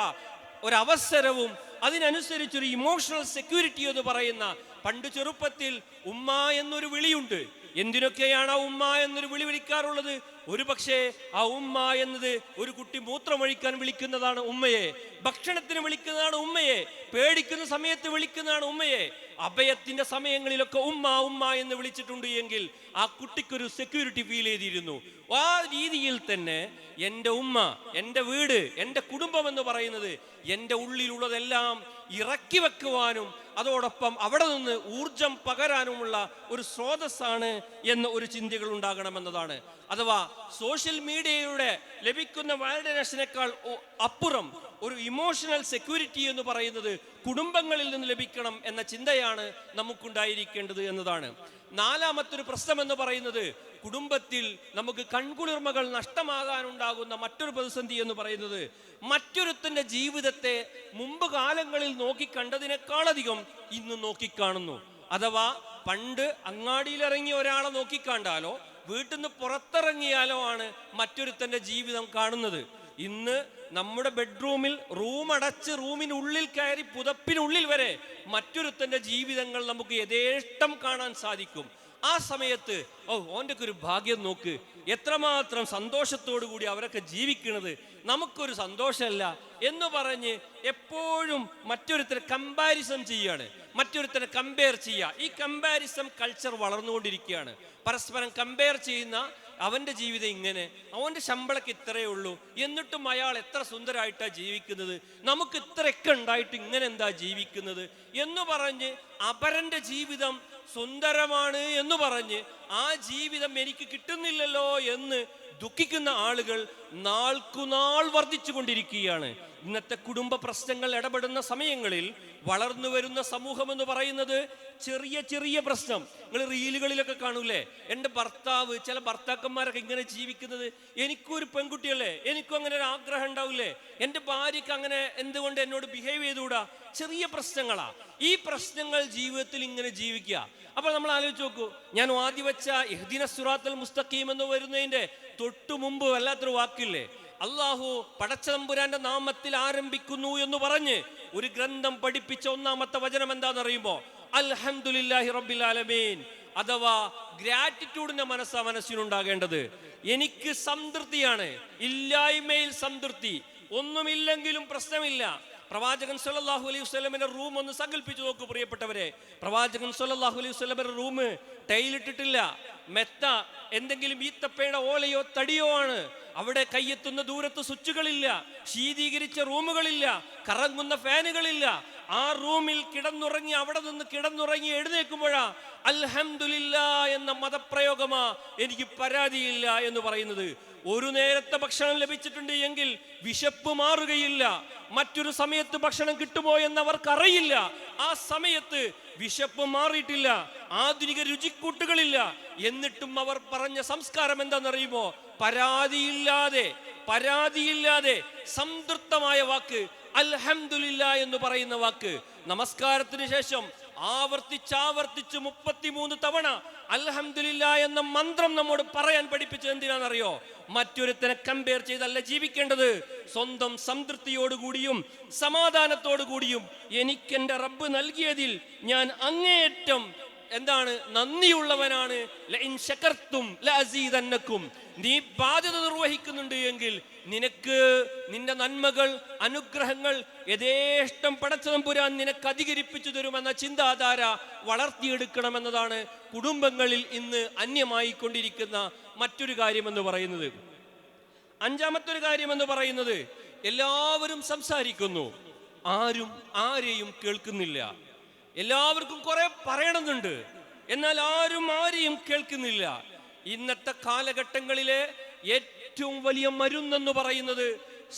ഒരവസരവും അതിനനുസരിച്ചൊരു ഇമോഷണൽ സെക്യൂരിറ്റി എന്ന് പറയുന്ന, പണ്ട് ചെറുപ്പത്തിൽ ഉമ്മ എന്നൊരു വിളിയുണ്ട്. എന്തിനൊക്കെയാണ് ആ ഉമ്മ എന്നൊരു വിളി വിളിക്കാറുള്ളത്? ഒരു പക്ഷേ ആ ഉമ്മ എന്നത് ഒരു കുട്ടി മൂത്രമൊഴിക്കാൻ വിളിക്കുന്നതാണ് ഉമ്മയെ, ഭക്ഷണത്തിന് വിളിക്കുന്നതാണ് ഉമ്മയെ, പേടിക്കുന്ന സമയത്ത് വിളിക്കുന്നതാണ് ഉമ്മയെ, അഭയത്തിന്റെ സമയങ്ങളിലൊക്കെ ഉമ്മ ഉമ്മ എന്ന് വിളിച്ചിട്ടുണ്ട് എങ്കിൽ ആ കുട്ടിക്കൊരു സെക്യൂരിറ്റി ഫീൽ ചെയ്തിരുന്നു. ആ രീതിയിൽ തന്നെ എൻ്റെ ഉമ്മ, എൻ്റെ വീട്, എൻ്റെ കുടുംബം എന്ന് പറയുന്നത് എൻ്റെ ഉള്ളിലുള്ളതെല്ലാം ഇറക്കി വെക്കുവാനും അതോടൊപ്പം അവിടെ നിന്ന് ഊർജം പകരാനുമുള്ള ഒരു സ്രോതസ്സാണ് എന്ന ഒരു ചിന്തകൾ ഉണ്ടാകണമെന്നതാണ്. അഥവാ സോഷ്യൽ മീഡിയയുടെ ലഭിക്കുന്ന വാലിഡേഷനേക്കാൾ അപ്പുറം ഒരു ഇമോഷണൽ സെക്യൂരിറ്റി എന്ന് പറയുന്നത് കുടുംബങ്ങളിൽ നിന്ന് ലഭിക്കണം എന്ന ചിന്തയാണ് നമുക്കുണ്ടായിരിക്കേണ്ടത് എന്നതാണ്. നാലാമത്തൊരു പ്രശ്നം എന്ന് പറയുന്നത്, കുടുംബത്തിൽ നമുക്ക് കൺകുളിർമകൾ നഷ്ടമാകാനുണ്ടാകുന്ന മറ്റൊരു പ്രതിസന്ധി എന്ന് പറയുന്നത്, മറ്റൊരുത്തന്റെ ജീവിതത്തെ മുമ്പ് കാലങ്ങളിൽ നോക്കിക്കണ്ടതിനേക്കാളധികം ഇന്ന് നോക്കിക്കാണുന്നു. അഥവാ പണ്ട് അങ്ങാടിയിലിറങ്ങി ഒരാളെ നോക്കിക്കാണ്ടാലോ വീട്ടിൽ നിന്ന് പുറത്തിറങ്ങിയാലോ ആണ് മറ്റൊരുത്തന്റെ ജീവിതം കാണുന്നത്. ഇന്ന് നമ്മുടെ ബെഡ്റൂമിൽ റൂം അടച്ച് റൂമിനുള്ളിൽ കയറി പുതപ്പിനുള്ളിൽ വരെ മറ്റൊരുത്തന്റെ ജീവിതങ്ങൾ നമുക്ക് യഥേഷ്ടം കാണാൻ സാധിക്കും. ആ സമയത്ത് ഓൻ്റെ ഒരു ഭാഗ്യം നോക്ക്, എത്രമാത്രം സന്തോഷത്തോടു കൂടി അവരൊക്കെ ജീവിക്കുന്നത്, നമുക്കൊരു സന്തോഷമല്ല എന്ന് പറഞ്ഞ് എപ്പോഴും മറ്റൊരുത്തരെ കമ്പാരിസൺ ചെയ്യാണ്, മറ്റൊരുത്തരെ കമ്പയർ ചെയ്യുക. ഈ കമ്പാരിസൺ കൾച്ചർ വളർന്നുകൊണ്ടിരിക്കുകയാണ്. പരസ്പരം കമ്പയർ ചെയ്യുന്ന, അവൻ്റെ ജീവിതം ഇങ്ങനെ, അവൻ്റെ ശമ്പളക്ക് ഇത്രയേ ഉള്ളൂ, എന്നിട്ടും അയാൾ എത്ര സുന്ദരമായിട്ടാണ് ജീവിക്കുന്നത്, നമുക്ക് ഇത്രയൊക്കെ ഉണ്ടായിട്ട് ഇങ്ങനെ എന്താ ജീവിക്കുന്നത് എന്ന് പറഞ്ഞ് അപരൻ്റെ ജീവിതം സുന്ദരമാണ് എന്ന് പറഞ്ഞ് ആ ജീവിതം എനിക്ക് കിട്ടുന്നില്ലല്ലോ എന്ന് ദുഃഖിക്കുന്ന ആളുകൾ നാൾക്കുനാൾ വർദ്ധിച്ചു കൊണ്ടിരിക്കുകയാണ്. ഇന്നത്തെ കുടുംബ പ്രശ്നങ്ങൾ ഇടപെടുന്ന സമയങ്ങളിൽ വളർന്നു വരുന്ന സമൂഹം എന്ന് പറയുന്നത് ചെറിയ ചെറിയ പ്രശ്നം. നിങ്ങൾ റീലുകളിലൊക്കെ കാണൂലേ, എൻ്റെ ഭർത്താവ്, ചില ഭർത്താക്കന്മാരൊക്കെ ഇങ്ങനെ ജീവിക്കുന്നത്, എനിക്കൊരു പെൺകുട്ടിയല്ലേ, എനിക്കും അങ്ങനെ ഒരു ആഗ്രഹം ഉണ്ടാവില്ലേ, എൻ്റെ ഭാര്യയ്ക്ക് അങ്ങനെ എന്തുകൊണ്ട് എന്നോട് ബിഹേവ് ചെയ്തുകൂടാ. ചെറിയ പ്രശ്നങ്ങളാ. ഈ പ്രശ്നങ്ങൾ ജീവിതത്തിൽ ഇങ്ങനെ ജീവിക്കുക. അപ്പോൾ നമ്മൾ ആലോചിച്ച് നോക്കൂ, ഞാൻ ആദ്യം വെച്ച ഇഹ്ദിന സിറാത്തൽ മുസ്തഖീം എന്ന് വരുന്നതിൻ്റെ തൊട്ടു മുമ്പ് വല്ലാത്തൊരു വാക്കില്ലേ, അള്ളാഹു പടച്ചതമ്പുരാന്റെ നാമത്തിൽ ആരംഭിക്കുന്നു എന്ന് പറഞ്ഞ് ഒരു ഗ്രന്ഥം പഠിപ്പിച്ച ഒന്നാമത്തെ വചനം എന്താണെന്നറിയുമോ? അൽഹംദുലില്ലാഹി റബ്ബിൽ ആലമീൻ. അഥവാ ഗ്രാറ്റിറ്റ്യൂഡിന്റെ മനസ്സിനുണ്ടാകേണ്ടത്. എനിക്ക് സംതൃപ്തിയാണ്, ഇല്ലായ്മയിൽ സംതൃപ്തി. ഒന്നുമില്ലെങ്കിലും പ്രശ്നമില്ല. പ്രവാചകൻ സല്ലല്ലാഹു അലൈഹി വസല്ലമയുടെ റൂം ഒന്ന് സങ്കല്പിച്ചു നോക്കൂ പ്രിയപ്പെട്ടവരെ. പ്രവാചകൻ സല്ലല്ലാഹു അലൈഹി വസല്ലമയുടെ റൂം ടൈലിട്ടിട്ടില്ല, മെത്ത എന്തെങ്കിലും ഈത്തപ്പയുടെ ഓലയോ തടിയോ ആണ്. അവിടെ കയ്യെത്തുന്ന ദൂരത്ത് സ്വിച്ചുകളില്ല, ശീതീകരിച്ച റൂമുകളില്ല, കറങ്ങുന്ന ഫാനുകളില്ല. ആ റൂമിൽ കിടന്നുറങ്ങി, അവിടെ നിന്ന് കിടന്നുറങ്ങി എഴുന്നേൽക്കുമ്പോഴാ അൽഹംദുലില്ലാ എന്ന മതപ്രയോഗമാ എനിക്ക് പരാതിയില്ല എന്ന് പറയുന്നത്. ഒരു നേരത്തെ ഭക്ഷണം ലഭിച്ചിട്ടുണ്ട് എങ്കിൽ വിശപ്പ് മാറുകയില്ല. മറ്റൊരു സമയത്ത് ഭക്ഷണം കിട്ടുമോ എന്നവർക്ക് അറിയില്ല. ആ സമയത്ത് വിശപ്പ് മാറിയിട്ടില്ല, ആധുനിക രുചിക്കൂട്ടുകളില്ല. എന്നിട്ടും അവർ പറഞ്ഞ സംസ്കാരം എന്താണെന്നറിയുമോ? പരാതിയില്ലാതെ സംതൃപ്തമായ വാക്ക് അൽഹംദുലില്ലാ എന്ന് പറയുന്ന വാക്ക്. നമസ്കാരത്തിന് ശേഷം ആവർത്തിച്ച് 33 തവണ അൽഹംദുലില്ലാ എന്ന മന്ത്രം നമ്മോട് പറയാൻ പഠിപ്പിച്ചത് എന്തിനാണെന്നറിയോ? മറ്റൊരുത്തനെ കമ്പയർ ചെയ്തല്ല ജീവിക്കേണ്ടത്. സ്വന്തം സംതൃപ്തിയോടുകൂടിയും സമാധാനത്തോടുകൂടിയും എനിക്കെന്റെ റബ്ബ് നൽകിയതിൽ ഞാൻ അങ്ങേയറ്റം നന്ദിയുള്ളവനാണ്. ലഇൻ ശകർത്തും ലഅസീദന്നകും. നീ ബാധ്യത നിർവഹിക്കുന്നുണ്ട് എങ്കിൽ നിനക്ക് നിന്റെ നന്മകൾ, അനുഗ്രഹങ്ങൾ യഥേഷ്ടം പടച്ചതമ്പുരാൻ നിനക്ക് അധികരിപ്പിച്ചു തരുമെന്ന ചിന്താധാര വളർത്തിയെടുക്കണമെന്നതാണ് കുടുംബങ്ങളിൽ ഇന്ന് അന്യമായി കൊണ്ടിരിക്കുന്ന മറ്റൊരു കാര്യമെന്ന് പറയുന്നത്. അഞ്ചാമത്തൊരു കാര്യമെന്ന് പറയുന്നത്, എല്ലാവരും സംസാരിക്കുന്നു, ആരും ആരെയും കേൾക്കുന്നില്ല. എല്ലാവർക്കും കുറെ പറയണമെന്നുണ്ട്, എന്നാൽ ആരും ആരെയും കേൾക്കുന്നില്ല. ഇന്നത്തെ കാലഘട്ടങ്ങളിലെ ഏറ്റവും വലിയ മരുന്നെന്ന് പറയുന്നത്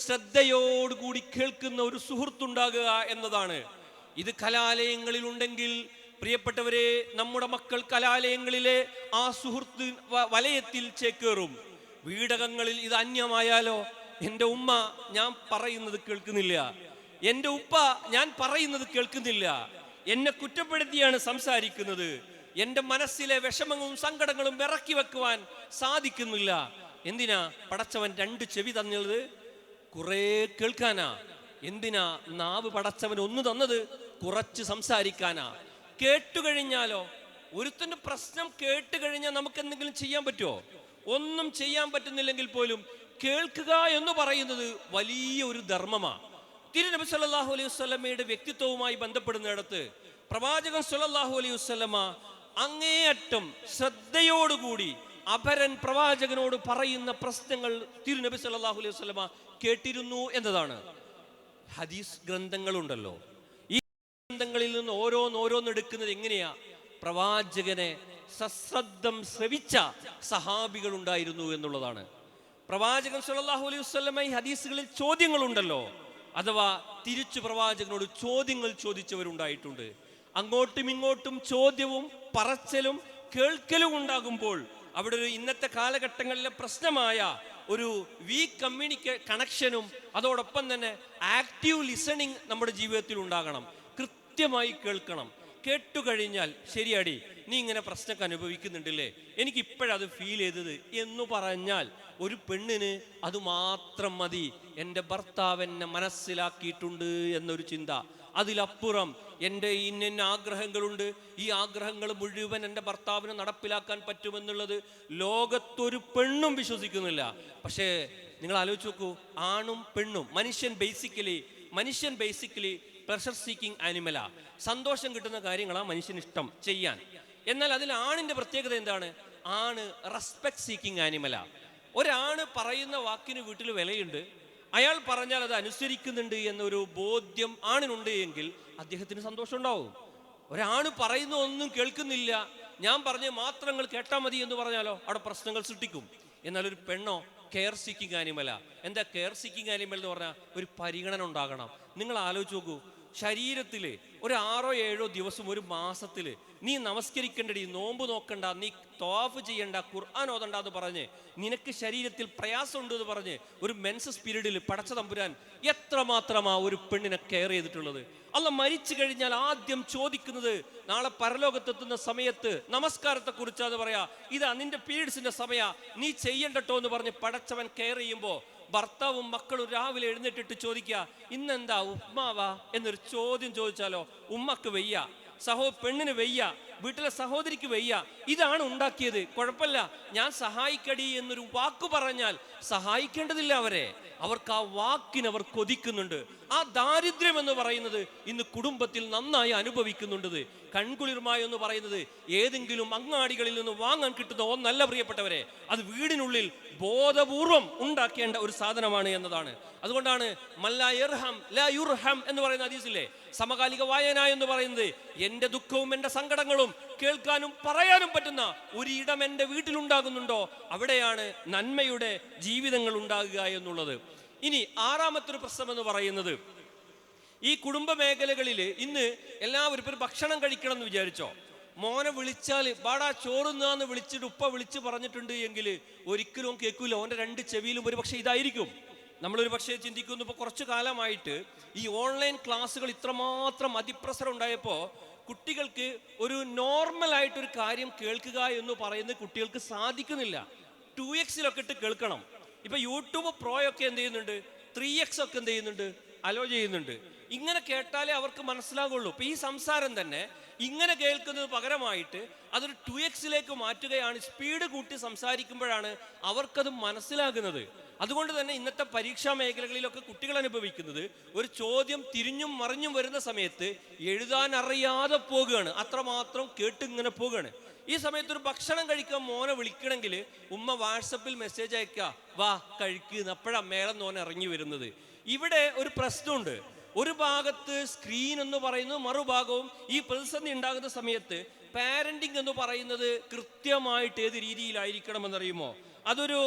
ശ്രദ്ധയോടുകൂടി കേൾക്കുന്ന ഒരു സുഹൃത്തുണ്ടാകുക എന്നതാണ്. ഇത് കലാലയങ്ങളിൽ ഉണ്ടെങ്കിൽ പ്രിയപ്പെട്ടവരെ, നമ്മുടെ മക്കൾ കലാലയങ്ങളിലെ ആ സുഹൃത്ത് വലയത്തിൽ ചേക്കേറും. വീടകങ്ങളിൽ ഇത് അന്യമായാലോ? എൻ്റെ ഉമ്മ ഞാൻ പറയുന്നത് കേൾക്കുന്നില്ല, എൻ്റെ ഉപ്പ ഞാൻ പറയുന്നത് കേൾക്കുന്നില്ല, എന്നെ കുറ്റപ്പെടുത്തിയാണ് സംസാരിക്കുന്നത്, എൻ്റെ മനസ്സിലെ വിഷമങ്ങളും സങ്കടങ്ങളും ഇറക്കി വെക്കുവാൻ സാധിക്കുന്നില്ല. എന്തിനാ പടച്ചവൻ 2 ചെവി തന്നത്? കുറെ കേൾക്കാനാ. എന്തിനാ നാവ് പടച്ചവൻ 1 തന്നത്? കുറച്ച് സംസാരിക്കാനാ. കേട്ടുകഴിഞ്ഞാലോ? ഒരുത്തന്റെ പ്രശ്നം കേട്ടുകഴിഞ്ഞാൽ നമുക്ക് എന്തെങ്കിലും ചെയ്യാൻ പറ്റുമോ? ഒന്നും ചെയ്യാൻ പറ്റുന്നില്ലെങ്കിൽ പോലും കേൾക്കുക എന്ന് പറയുന്നത് വലിയ ഒരു ധർമ്മമാണ്. തിരുനബി സല്ലല്ലാഹു അലൈഹി വസല്ലമയുടെ വ്യക്തിത്വവുമായി ബന്ധപ്പെടുന്നിടത്ത് പ്രവാചകൻ സല്ലല്ലാഹു അലൈഹി വസല്ലമ അങ്ങേയറ്റം ശ്രദ്ധയോടുകൂടി അപരൻ പ്രവാചകനോട് പറയുന്ന പ്രശ്നങ്ങൾ തിരുനബി സല്ലല്ലാഹു അലൈഹി വസല്ലമ കേട്ടിരുന്നു എന്നതാണ്. ഹദീസ് ഗ്രന്ഥങ്ങളുണ്ടല്ലോ, ഈ ഗ്രന്ഥങ്ങളിൽ നിന്ന് ഓരോന്നെടുക്കുന്നത് എങ്ങനെയാ? പ്രവാചകനെ സശ്രദ്ധം ശ്രവിച്ച സഹാബികൾ ഉണ്ടായിരുന്നു എന്നുള്ളതാണ്. പ്രവാചകൻ സല്ലല്ലാഹു അലൈഹി വസല്ലമ ഈ ഹദീസുകളിൽ ചോദ്യങ്ങളുണ്ടല്ലോ, അഥവാ തിരിച്ചു പ്രവാചകനോട് ചോദ്യങ്ങൾ ചോദിച്ചവരുണ്ടായിട്ടുണ്ട്. അങ്ങോട്ടും ഇങ്ങോട്ടും ചോദ്യവും പറച്ചലും കേൾക്കലും ഉണ്ടാകുമ്പോൾ അവിടെ ഒരു ഇന്നത്തെ കാലഘട്ടങ്ങളിലെ പ്രശ്നമായ ഒരു വീക്ക് കണക്ഷനും അതോടൊപ്പം തന്നെ ആക്റ്റീവ് ലിസണിങ് നമ്മുടെ ജീവിതത്തിൽ ഉണ്ടാകണം. കൃത്യമായി കേൾക്കണം. കേട്ടുകഴിഞ്ഞാൽ ശരിയാടി, നീ ഇങ്ങനെ പ്രശ്നമൊക്കെ അനുഭവിക്കുന്നുണ്ടല്ലേ, എനിക്ക് ഇപ്പോഴത് ഫീൽ ചെയ്തത് എന്ന് പറഞ്ഞാൽ ഒരു പെണ്ണിന് അത് മാത്രം മതി. എൻ്റെ ഭർത്താവ് എന്നെ മനസ്സിലാക്കിയിട്ടുണ്ട് എന്നൊരു ചിന്ത. അതിലപ്പുറം എൻ്റെ ഇന്ന ആഗ്രഹങ്ങളുണ്ട്, ഈ ആഗ്രഹങ്ങൾ മുഴുവൻ എൻ്റെ ഭർത്താവിന് നടപ്പിലാക്കാൻ പറ്റുമെന്നുള്ളത് ലോകത്തൊരു പെണ്ണും വിശ്വസിക്കുന്നില്ല. പക്ഷേ നിങ്ങൾ ആലോചിച്ച് നോക്കൂ, ആണും പെണ്ണും, മനുഷ്യൻ ബേസിക്കലി പ്ലഷർ സീക്കിംഗ് ആനിമലാ. സന്തോഷം കിട്ടുന്ന കാര്യങ്ങളാണ് മനുഷ്യന് ഇഷ്ടം ചെയ്യാൻ. എന്നാൽ അതിൽ ആണിന്റെ പ്രത്യേകത എന്താണ്? ആണ് റെസ്പെക്ട് സീക്കിംഗ് ആനിമലാ. ഒരാണ് പറയുന്ന വാക്കിന് വീട്ടിൽ വിലയുണ്ട്, അയാൾ പറഞ്ഞാൽ അത് അനുസരിക്കുന്നുണ്ട് എന്നൊരു ബോധ്യം ആണിനുണ്ട് എങ്കിൽ അദ്ദേഹത്തിന് സന്തോഷം ഉണ്ടാവും. ഒരാണ് പറയുന്ന ഒന്നും കേൾക്കുന്നില്ല, ഞാൻ പറഞ്ഞ് മാത്രങ്ങൾ കേട്ടാൽ മതി എന്ന് പറഞ്ഞാലോ അവിടെ പ്രശ്നങ്ങൾ സൃഷ്ടിക്കും. എന്നാൽ ഒരു പെണ്ണോ കെയർ സീക്കിംഗ് ആനിമലാ. എന്താ കെയർ സീക്കിംഗ് ആനിമൽ എന്ന് പറഞ്ഞാൽ? ഒരു പരിഗണന ഉണ്ടാകണം. നിങ്ങൾ ആലോചിച്ച് നോക്കൂ, ശരീരത്തിൽ ഒരു 6-7 ദിവസം, ഒരു മാസത്തിൽ നീ നമസ്കരിക്കേണ്ടടി, നോമ്പ് നോക്കണ്ട, നീ തവാഫ് ചെയ്യണ്ട, ഖുർആൻ ഓതണ്ട എന്ന് പറഞ്ഞ് നിനക്ക് ശരീരത്തിൽ പ്രയാസമുണ്ട് എന്ന് പറഞ്ഞ് ഒരു മെൻസസ് പീരീഡിൽ പടച്ച തമ്പുരാൻ എത്രമാത്രമാ ഒരു പെണ്ണിനെ കെയർ ചെയ്തിട്ടുള്ളത്. അല്ല മരിച്ചു കഴിഞ്ഞാൽ ആദ്യം ചോദിക്കുന്നത് നാളെ പരലോകത്തെത്തുന്ന സമയത്ത് നമസ്കാരത്തെ കുറിച്ചാന്ന് പറയാ, ഇതാ നിന്റെ പീരീഡ്സിന്റെ സമയ, നീ ചെയ്യണ്ടട്ടോ എന്ന് പറഞ്ഞ് പടച്ചവൻ കെയർ ചെയ്യുമ്പോ ഭർത്താവും മക്കളും രാവിലെ എഴുന്നേറ്റിട്ട് ചോദിക്കുക, ഇന്നെന്താ ഉപ്മാവാ എന്നൊരു ചോദ്യം ചോദിച്ചാലോ ഉമ്മക്ക് വയ്യ, പെണ്ണിന് വയ്യ, വീട്ടിലെ സഹോദരിക്ക് വയ്യ, ഇതാണ് ഉണ്ടാക്കിയത്, കുഴപ്പമില്ല ഞാൻ സഹായിക്കടി എന്നൊരു വാക്ക് പറഞ്ഞാൽ സഹായിക്കേണ്ടതില്ല അവരെ. അവർക്ക് ആ വാക്കിന് അവർ കൊതിക്കുന്നുണ്ട്. ആ ദാരിദ്ര്യം എന്ന് പറയുന്നത് ഇന്ന് കുടുംബത്തിൽ നന്നായി അനുഭവിക്കുന്നുണ്ട്. കൺകുളിർമായ എന്ന് പറയുന്നത് ഏതെങ്കിലും അങ്ങാടികളിൽ നിന്ന് വാങ്ങാൻ കിട്ടുന്ന ഒന്നല്ല പ്രിയപ്പെട്ടവരെ, അത് വീടിനുള്ളിൽ ബോധപൂർവം ഉണ്ടാക്കേണ്ട ഒരു സാധനമാണ് എന്നതാണ്. അതുകൊണ്ടാണ് മല്ലാ യർഹം ലാ യുർഹം എന്ന് പറയുന്ന ഹദീസിലെ സമകാലിക വായന എന്ന് പറയുന്നത് എൻ്റെ ദുഃഖവും എൻ്റെ സങ്കടങ്ങളും കേൾക്കാനും പറയാനും പറ്റുന്ന ഒരിടം എൻ്റെ വീട്ടിലുണ്ടാകുന്നുണ്ടോ അവിടെയാണ് നന്മയുടെ ജീവിതങ്ങൾ ഉണ്ടാകുക എന്നുള്ളത്. ഇനി ആറാമത്തൊരു പ്രശ്നം എന്ന് പറയുന്നത്, ഈ കുടുംബ മേഖലകളിൽ ഇന്ന് എല്ലാവരും ഇപ്പൊ ഒരു ഭക്ഷണം കഴിക്കണം എന്ന് വിചാരിച്ചോ, മോനെ വിളിച്ചാൽ ബാടാ ചോറുന്നാന്ന് വിളിച്ചിട്ട് ഉപ്പ വിളിച്ച് പറഞ്ഞിട്ടുണ്ട് എങ്കിൽ ഒരിക്കലും കേൾക്കൂല. ഓൻ്റെ 2 ചെവിയിലും ഒരു പക്ഷേ ഇതായിരിക്കും. നമ്മളൊരു പക്ഷേ ചിന്തിക്കുന്നു, ഇപ്പോൾ കുറച്ചു കാലമായിട്ട് ഈ ഓൺലൈൻ ക്ലാസ്സുകൾ ഇത്രമാത്രം അതിപ്രസരം ഉണ്ടായപ്പോൾ കുട്ടികൾക്ക് ഒരു നോർമലായിട്ടൊരു കാര്യം കേൾക്കുക എന്ന് പറയുന്നത് കുട്ടികൾക്ക് സാധിക്കുന്നില്ല. 2x ഇട്ട് കേൾക്കണം. ഇപ്പൊ യൂട്യൂബ് പ്രോയൊക്കെ എന്ത് ചെയ്യുന്നുണ്ട്, 3x ഒക്കെ എന്ത് ചെയ്യുന്നുണ്ട്, അലോ ചെയ്യുന്നുണ്ട്. ഇങ്ങനെ കേട്ടാലേ അവർക്ക് മനസ്സിലാകുള്ളൂ. ഇപ്പൊ ഈ സംസാരം തന്നെ ഇങ്ങനെ കേൾക്കുന്നത് പകരമായിട്ട് അതൊരു 2x മാറ്റുകയാണ്, സ്പീഡ് കൂട്ടി സംസാരിക്കുമ്പോഴാണ് അവർക്കത് മനസ്സിലാകുന്നത്. അതുകൊണ്ട് തന്നെ ഇന്നത്തെ പരീക്ഷാ മേഖലകളിലൊക്കെ കുട്ടികൾ അനുഭവിക്കുന്നത് ഒരു ചോദ്യം തിരിഞ്ഞും മറിഞ്ഞും വരുന്ന സമയത്ത് എഴുതാൻ അറിയാതെ പോകുകയാണ്, അത്രമാത്രം കേട്ടിങ്ങനെ പോകുകയാണ്. ഈ സമയത്ത് ഒരു ഭക്ഷണം കഴിക്കാൻ മോനെ വിളിക്കണമെങ്കിൽ ഉമ്മ വാട്സപ്പിൽ മെസ്സേജ് അയക്കുക, വാ കഴിക്കുന്ന, അപ്പോഴാ മേളം മോനെ ഇറങ്ങി വരുന്നത്. ഇവിടെ ഒരു പ്രശ്നമുണ്ട്. ഒരു ഭാഗത്ത് സ്ക്രീൻ എന്ന് പറയുന്നത്, മറുഭാഗവും ഈ പ്രതിസന്ധി ഉണ്ടാകുന്ന സമയത്ത് പാരന്റിങ് എന്ന് പറയുന്നത് കൃത്യമായിട്ട് ഏത് രീതിയിലായിരിക്കണം എന്നറിയുമോ? അതൊരു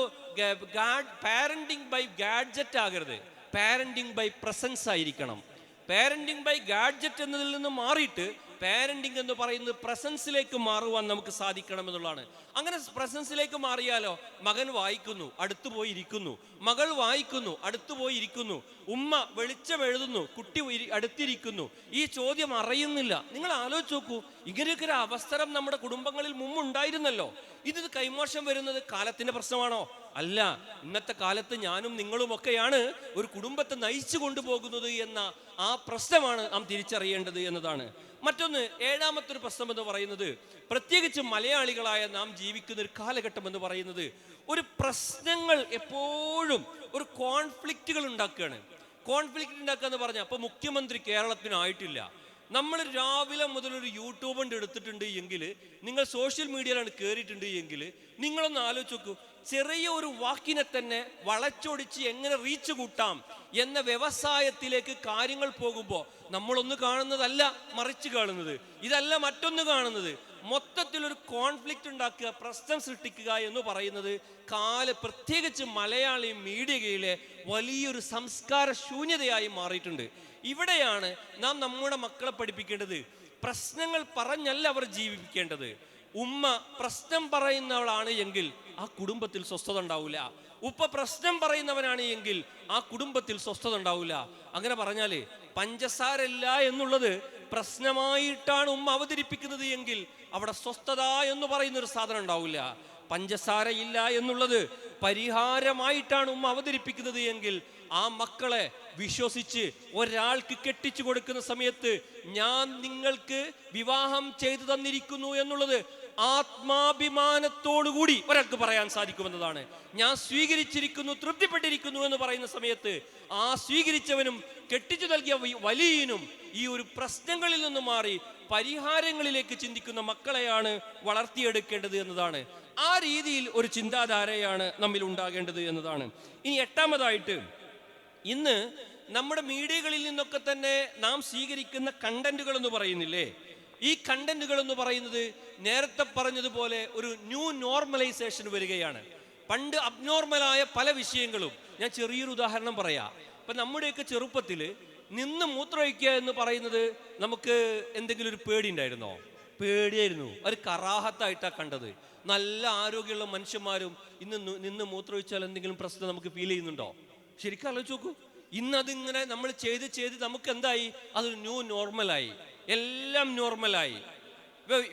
പാരന്റിങ് ബൈ ഗാഡ്ജറ്റ് ആകരുത്, പാരന്റിങ് ബൈ പ്രസൻസ് ആയിരിക്കണം. പാരന്റിങ് ബൈ ഗാഡ്ജറ്റ് എന്നതിൽ നിന്ന് മാറിയിട്ട് പാരന്റിങ് എന്ന് പറയുന്നത് പ്രസൻസിലേക്ക് മാറുവാൻ നമുക്ക് സാധിക്കണം എന്നുള്ളതാണ്. അങ്ങനെ പ്രസൻസിലേക്ക് മാറിയാലോ, മകൻ വായിക്കുന്നു അടുത്തു പോയി ഇരിക്കുന്നു, മകൾ വായിക്കുന്നു അടുത്തു പോയി ഇരിക്കുന്നു, ഉമ്മ വെളിച്ചം എഴുതുന്നു കുട്ടി അടുത്തിരിക്കുന്നു, ഈ ചോദ്യം അറിയുന്നില്ല. നിങ്ങൾ ആലോചിച്ച് നോക്കൂ, ഇങ്ങനെയൊക്കെ ഒരു അവസരം നമ്മുടെ കുടുംബങ്ങളിൽ മുമ്പുണ്ടായിരുന്നല്ലോ. ഇത് കൈമോശം വരുന്നത് കാലത്തിന്റെ പ്രശ്നമാണോ? അല്ല, ഇന്നത്തെ കാലത്ത് ഞാനും നിങ്ങളും ഒക്കെയാണ് ഒരു കുടുംബത്തെ നയിച്ചു കൊണ്ടുപോകുന്നത് എന്ന ആ പ്രശ്നമാണ് നാം തിരിച്ചറിയേണ്ടത് എന്നതാണ്. മറ്റൊന്ന്, ഏഴാമത്തെ ഒരു പ്രശ്നം എന്ന് പറയുന്നത്, പ്രത്യേകിച്ച് മലയാളികളായ നാം ജീവിക്കുന്ന ഒരു കാലഘട്ടം എന്ന് പറയുന്നത് ഒരു പ്രശ്നങ്ങൾ എപ്പോഴും ഒരു കോൺഫ്ലിക്റ്റുകൾ ഉണ്ടാക്കുകയാണ്. കോൺഫ്ലിക്റ്റ് ഉണ്ടാക്കുക എന്ന് പറഞ്ഞാൽ, അപ്പൊ മുഖ്യമന്ത്രി കേരളത്തിനായിട്ടില്ല, നമ്മൾ രാവിലെ മുതൽ ഒരു യൂട്യൂബ് എടുത്തിട്ടുണ്ട് എങ്കിൽ, നിങ്ങൾ സോഷ്യൽ മീഡിയയിലാണ് കയറിയിട്ടുണ്ട് എങ്കിൽ, നിങ്ങളൊന്ന് ആലോചിച്ച് നോക്കൂ, ചെറിയ ഒരു വാക്കിനെ തന്നെ വളച്ചൊടിച്ച് എങ്ങനെ റീച്ച് കൂട്ടാം എന്ന വ്യവസായത്തിലേക്ക് കാര്യങ്ങൾ പോകുമ്പോൾ നമ്മളൊന്ന് കാണുന്നതല്ല മറിച്ച് കാണുന്നത്, ഇതല്ല മറ്റൊന്ന് കാണുന്നത്, മൊത്തത്തിൽ ഒരു കോൺഫ്ലിക്റ്റ് ഉണ്ടാക്കുക, പ്രശ്നം സൃഷ്ടിക്കുക എന്ന് പറയുന്നത് പ്രത്യേകിച്ച് മലയാളി മീഡിയയിലെ വലിയൊരു സംസ്കാര ശൂന്യതയായി മാറിയിട്ടുണ്ട്. ഇവിടെയാണ് നാം നമ്മുടെ മക്കളെ പഠിപ്പിക്കേണ്ടത്. പ്രശ്നങ്ങൾ പറഞ്ഞല്ല അവർ ജീവിപ്പിക്കേണ്ടത്. ഉമ്മ പ്രശ്നം പറയുന്നവളാണ് എങ്കിൽ ആ കുടുംബത്തിൽ സ്വസ്ഥത ഉണ്ടാവില്ല. ഉപ്പ പ്രശ്നം പറയുന്നവനാണ് എങ്കിൽ ആ കുടുംബത്തിൽ സ്വസ്ഥത ഉണ്ടാവില്ല. അങ്ങനെ പറഞ്ഞാല് പഞ്ചസാരല്ല എന്നുള്ളത് പ്രശ്നമായിട്ടാണ് ഉമ്മ അവതരിപ്പിക്കുന്നത് എങ്കിൽ അവിടെ സ്വസ്ഥത എന്ന് പറയുന്ന ഒരു സാധനം ഉണ്ടാവില്ല. പഞ്ചസാര ഇല്ല എന്നുള്ളത് പരിഹാരമായിട്ടാണ് ഉമ്മ അവതരിപ്പിക്കുന്നത് എങ്കിൽ ആ മക്കളെ വിശ്വസിച്ച് ഒരാൾക്ക് കെട്ടിച്ചു കൊടുക്കുന്ന സമയത്ത് ഞാൻ നിങ്ങൾക്ക് വിവാഹം ചെയ്തു തന്നിരിക്കുന്നു എന്നുള്ളത് ആത്മാഭിമാനത്തോടുകൂടി ഒരാൾക്ക് പറയാൻ സാധിക്കുമെന്നതാണ്. ഞാൻ സ്വീകരിച്ചിരിക്കുന്നു, തൃപ്തിപ്പെട്ടിരിക്കുന്നു എന്ന് പറയുന്ന സമയത്ത് ആ സ്വീകരിച്ചവനും കെട്ടിച്ചു നൽകിയ വലിയനും ഈ ഒരു പ്രശ്നങ്ങളിൽ നിന്ന് മാറി പരിഹാരങ്ങളിലേക്ക് ചിന്തിക്കുന്ന മക്കളെയാണ് വളർത്തിയെടുക്കേണ്ടത് എന്നതാണ്. ആ രീതിയിൽ ഒരു ചിന്താധാരയാണ് നമ്മിൽ ഉണ്ടാകേണ്ടത് എന്നതാണ്. ഇനി എട്ടാമതായിട്ട്, ഇന്ന് നമ്മുടെ മീഡിയകളിൽ നിന്നൊക്കെ തന്നെ നാം സ്വീകരിക്കുന്ന കണ്ടന്റുകൾ എന്ന് പറയുന്നില്ലേ, ഈ കണ്ടന്റുകൾ എന്ന് പറയുന്നത് നേരത്തെ പറഞ്ഞതുപോലെ ഒരു ന്യൂ നോർമലൈസേഷൻ വരികയാണ്. പണ്ട് അബ്നോർമലായ പല വിഷയങ്ങളും, ഞാൻ ചെറിയൊരു ഉദാഹരണം പറയാം. ഇപ്പം നമ്മുടെയൊക്കെ ചെറുപ്പത്തിൽ നിന്ന് മൂത്രമൊഴിക്കുക എന്ന് പറയുന്നത് നമുക്ക് എന്തെങ്കിലും ഒരു പേടി ഉണ്ടായിരുന്നോ? പേടിയായിരുന്നു, ഒരു കറാഹത്തായിട്ടാണ് കണ്ടത്. നല്ല ആരോഗ്യമുള്ള മനുഷ്യന്മാരും ഇന്ന് നിന്ന് മൂത്രമൊഴിച്ചാൽ എന്തെങ്കിലും പ്രശ്നം നമുക്ക് ഫീൽ ചെയ്യുന്നുണ്ടോ? ശരിക്കും ആലോചിച്ച് നോക്കൂ. ഇന്നതിങ്ങനെ നമ്മൾ ചെയ്ത് ചെയ്ത് നമുക്ക് എന്തായി? അതൊരു ന്യൂ നോർമലായി, എല്ലാം നോർമലായി.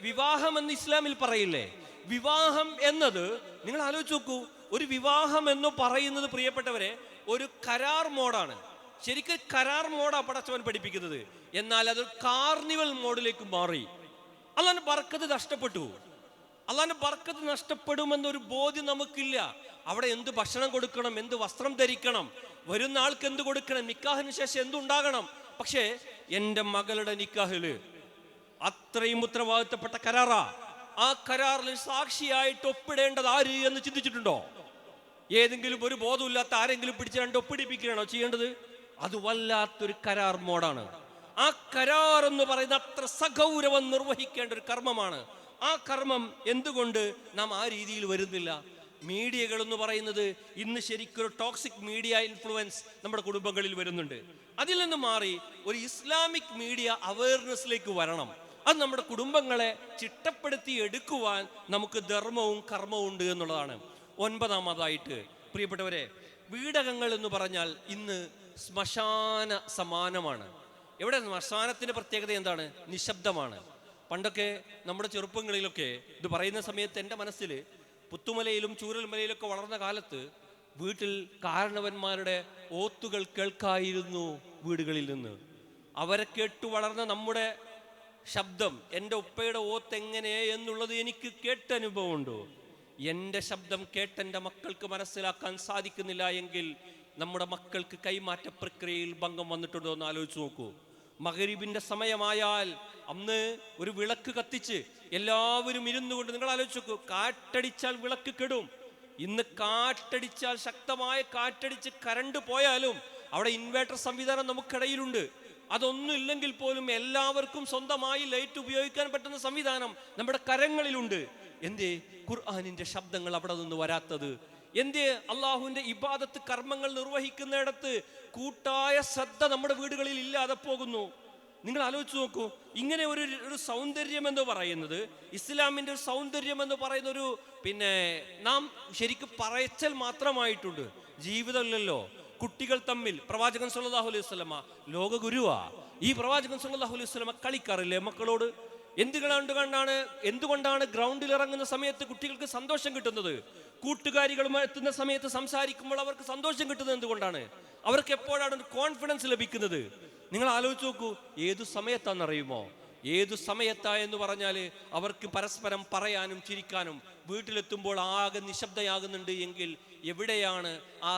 വിവാഹം എന്ന് ഇസ്ലാമിൽ പറയില്ലേ? വിവാഹം എന്നത് നിങ്ങൾ ആലോചിച്ച് നോക്കൂ. ഒരു വിവാഹം എന്ന് പറയുന്നത് പ്രിയപ്പെട്ടവരെ ഒരു കരാർ മോഡാണ്. ശരിക്കും കരാർ മോഡാണ് പടച്ചവൻ പഠിപ്പിക്കുന്നത്. എന്നാൽ അത് കാർണിവൽ മോഡിലേക്ക് മാറി. അള്ളാന്റെ ബർക്കത്ത് നഷ്ടപ്പെട്ടു. അള്ളാന്റെ ബർക്കത്ത് നഷ്ടപ്പെടുമെന്നൊരു ബോധ്യം നമുക്കില്ല. അവിടെ എന്ത് ഭക്ഷണം കൊടുക്കണം, എന്ത് വസ്ത്രം ധരിക്കണം, വരുന്ന ആൾക്ക് എന്ത് കൊടുക്കണം, നിക്കാഹിന് ശേഷം എന്തുണ്ടാകണം. പക്ഷേ എൻ്റെ മകളുടെ നിക്കാഹില് അത്രയും ഉത്തരവാദിത്തപ്പെട്ട കരാറാ. ആ കരാറിൽ സാക്ഷിയായിട്ട് ഒപ്പിടേണ്ടത് ആര് എന്ന് ചിന്തിച്ചിട്ടുണ്ടോ? ഏതെങ്കിലും ഒരു ബോധമില്ലാത്ത ആരെങ്കിലും പിടിച്ച് രണ്ട് ഒപ്പിടിപ്പിക്കുകയാണോ ചെയ്യേണ്ടത്? അത് വല്ലാത്തൊരു കരാർ മോഡാണ്. ആ കരാർ എന്ന് പറയുന്നത് അത്ര സഗൗരവം നിർവഹിക്കേണ്ട ഒരു കർമ്മമാണ്. ആ കർമ്മം എന്തുകൊണ്ട് നാം ആ രീതിയിൽ വരുന്നില്ല? മീഡിയകൾ എന്ന് പറയുന്നത് ഇന്ന് ശരിക്കൊരു ടോക്സിക് മീഡിയ ഇൻഫ്ലുവൻസ് നമ്മുടെ കുടുംബങ്ങളിൽ വരുന്നുണ്ട്. അതിൽ നിന്ന് മാറി ഒരു ഇസ്ലാമിക് മീഡിയ അവയർനെസ്സിലേക്ക് വരണം. അത് നമ്മുടെ കുടുംബങ്ങളെ ചിട്ടപ്പെടുത്തി എടുക്കുവാൻ നമുക്ക് ധർമ്മവും കർമ്മവും ഉണ്ട് എന്നുള്ളതാണ്. ഒൻപതാമതായിട്ട് പ്രിയപ്പെട്ടവരെ, വീടകങ്ങൾ എന്ന് പറഞ്ഞാൽ ഇന്ന് ശ്മശാന സമാനമാണ്. എവിടെ ശ്മശാനത്തിന്റെ പ്രത്യേകത എന്താണ്? നിശബ്ദമാണ്. പണ്ടൊക്കെ നമ്മുടെ ചെറുപ്പങ്ങളിലൊക്കെ ഇത് പറയുന്ന സമയത്ത് എൻ്റെ മനസ്സിൽ പുത്തുമലയിലും ചൂരൽമലയിലൊക്കെ വളർന്ന കാലത്ത് വീട്ടിൽ കാരണവന്മാരുടെ ഓത്തുകൾ കേൾക്കായിരുന്നു. വീടുകളിൽ നിന്ന് അവരെ കേട്ടു വളർന്ന നമ്മുടെ ശബ്ദം, എൻ്റെ ഉപ്പയുടെ ഓത്ത് എങ്ങനെ എന്നുള്ളത് എനിക്ക് കേട്ട അനുഭവമുണ്ടോ? എൻ്റെ ശബ്ദം കേട്ടെൻ്റെ മക്കൾക്ക് മനസ്സിലാക്കാൻ സാധിക്കുന്നില്ല എങ്കിൽ നമ്മുടെ മക്കൾക്ക് കൈമാറ്റ പ്രക്രിയയിൽ ഭംഗം വന്നിട്ടുണ്ടോ എന്ന് ആലോചിച്ച് നോക്കൂ. മഗ്‌രിബിന്റെ സമയമായാൽ അന്ന് ഒരു വിളക്ക് കത്തിച്ച് എല്ലാവരും ഇരുന്നു കൊണ്ട്, നിങ്ങൾ ആലോചിച്ച് നോക്കൂ, കാറ്റടിച്ചാൽ വിളക്ക് കെടും. ഇന്ന് കാറ്റടിച്ചാൽ, ശക്തമായ കാറ്റടിച്ച് കറണ്ട് പോയാലും അവിടെ ഇൻവേർട്ടർ സംവിധാനം നമുക്കിടയിലുണ്ട്. അതൊന്നും ഇല്ലെങ്കിൽ പോലും എല്ലാവർക്കും സ്വന്തമായി ലൈറ്റ് ഉപയോഗിക്കാൻ പറ്റുന്ന സംവിധാനം നമ്മുടെ കരങ്ങളിലുണ്ട്. എന്തേ ഖുർആനിന്റെ ശബ്ദങ്ങൾ അവിടെ നിന്ന് വരാത്തത്? എന്തേ അള്ളാഹുവിന്റെ ഇബാദത്ത് കർമ്മങ്ങൾ നിർവഹിക്കുന്നിടത്ത് കൂട്ടായ ശ്രദ്ധ നമ്മുടെ വീടുകളിൽ ഇല്ലാതെ പോകുന്നു? നിങ്ങൾ ആലോചിച്ച് നോക്കൂ. ഇങ്ങനെ ഒരു സൗന്ദര്യം എന്ന് പറയുന്നത്, ഇസ്ലാമിന്റെ ഒരു സൗന്ദര്യം എന്ന് പറയുന്ന ഒരു നാം ശരിക്കും പറയച്ചൽ മാത്രമായിട്ടുണ്ട്, ജീവിതമില്ലല്ലോ. കുട്ടികൾ തമ്മിൽ പ്രവാചകൻ സല്ലല്ലാഹു അലൈഹി വസല്ലമ ലോക ഗുരുവാ. ഈ പ്രവാചകൻ സല്ലല്ലാഹു അലൈഹി വസല്ലമ കളിക്കാറില്ലേ മക്കളോട്? എന്തുകൊണ്ടാണ് ഗ്രൗണ്ടിൽ ഇറങ്ങുന്ന സമയത്ത് കുട്ടികൾക്ക് സന്തോഷം കിട്ടുന്നത്? കൂട്ടുകാരികളുമായി എത്തുന്ന സമയത്ത് സംസാരിക്കുമ്പോൾ അവർക്ക് സന്തോഷം കിട്ടുന്നത് എന്തുകൊണ്ടാണ്? അവർക്ക് എപ്പോഴാണ് ഒരു കോൺഫിഡൻസ് ലഭിക്കുന്നത്? നിങ്ങൾ ആലോചിച്ച് നോക്കൂ. ഏതു സമയത്താണെന്നറിയുമോ? ഏതു സമയത്താ എന്ന് പറഞ്ഞാൽ അവർക്ക് പരസ്പരം പറയാനും ചിരിക്കാനും. വീട്ടിലെത്തുമ്പോൾ ആകെ നിശബ്ദയാകുന്നുണ്ട് എങ്കിൽ എവിടെയാണ് ആ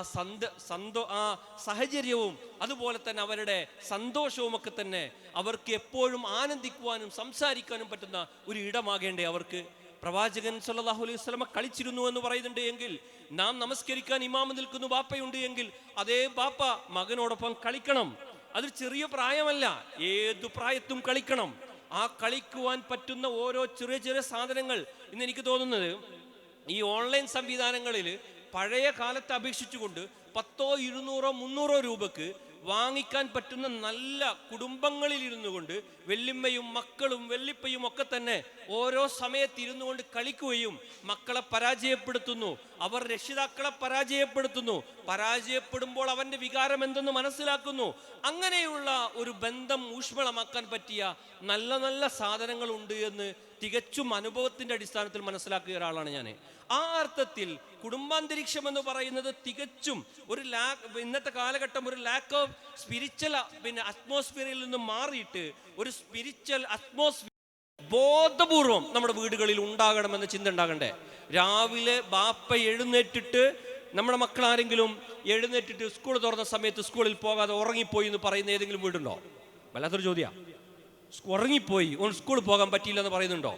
ആ സാഹചര്യവും അതുപോലെ തന്നെ അവരുടെ സന്തോഷവും ഒക്കെ തന്നെ അവർക്ക് എപ്പോഴും ആനന്ദിക്കുവാനും സംസാരിക്കാനും പറ്റുന്ന ഒരു ഇടമാകേണ്ടേ അവർക്ക്? പ്രവാചകൻ സല്ലല്ലാഹു അലൈഹി വസല്ലമ കളിച്ചിരുന്നു എന്ന് പറയുന്നുണ്ട് എങ്കിൽ, നാം നമസ്കരിക്കാൻ ഇമാമ് നിൽക്കുന്നു, ബാപ്പയുണ്ട് എങ്കിൽ അതേ ബാപ്പ മകനോടൊപ്പം കളിക്കണം. അത് ചെറിയ പ്രായമല്ല, ഏതു പ്രായത്തും കളിക്കണം. ആ കളിക്കുവാൻ പറ്റുന്ന ഓരോ ചെറിയ ചെറിയ സാധനങ്ങൾ ഇന്ന് എനിക്ക് തോന്നുന്നത് ഈ ഓൺലൈൻ സംവിധാനങ്ങളിൽ പഴയ കാലത്തെ അപേക്ഷിച്ചുകൊണ്ട് 100, 200, 300 രൂപക്ക് വാങ്ങിക്കാൻ പറ്റുന്ന നല്ല കുടുംബങ്ങളിൽ ഇരുന്നു കൊണ്ട് വെല്ലിമ്മയും മക്കളും വെല്ലിപ്പയും ഒക്കെ തന്നെ ഓരോ സമയത്ത് ഇരുന്നു കൊണ്ട് കളിക്കുകയും മക്കളെ പരാജയപ്പെടുത്തുന്നു, അവർ രക്ഷിതാക്കളെ പരാജയപ്പെടുമ്പോൾ അവന്റെ വികാരം എന്തെന്ന് മനസ്സിലാക്കുന്നു. അങ്ങനെയുള്ള ഒരു ബന്ധം ഊഷ്മളമാക്കാൻ പറ്റിയ നല്ല നല്ല സാധനങ്ങൾ ഉണ്ട് എന്ന് തികച്ചും അനുഭവത്തിന്റെ അടിസ്ഥാനത്തിൽ മനസ്സിലാക്കിയ ഒരാളാണ് ഞാൻ. ആ അർത്ഥത്തിൽ കുടുംബാന്തരീക്ഷം എന്ന് പറയുന്നത് തികച്ചും ഒരു ഇന്നത്തെ കാലഘട്ടം ഒരു ലാക്ക് ഓഫ് സ്പിരിച്വൽ അറ്റ്മോസ്ഫിയറിൽ നിന്ന് മാറിയിട്ട് ഒരു സ്പിരിച്വൽ അറ്റ്മോസ്ഫിയർ ബോധപൂർവം നമ്മുടെ വീടുകളിൽ ഉണ്ടാകണമെന്ന ചിന്ത ഉണ്ടാകണ്ടേ. രാവിലെ ബാപ്പ എഴുന്നേറ്റിട്ട് നമ്മുടെ മക്കൾ ആരെങ്കിലും എഴുന്നേറ്റിട്ട് സ്കൂൾ തുറന്ന സമയത്ത് സ്കൂളിൽ പോകാതെ ഉറങ്ങിപ്പോയി എന്ന് പറയുന്ന ഏതെങ്കിലും വീടുണ്ടോ? വല്ലാത്തൊരു ചോദ്യം. ഉറങ്ങിപ്പോയി, സ്കൂളിൽ പോകാൻ പറ്റിയില്ല എന്ന് പറയുന്നുണ്ടോ?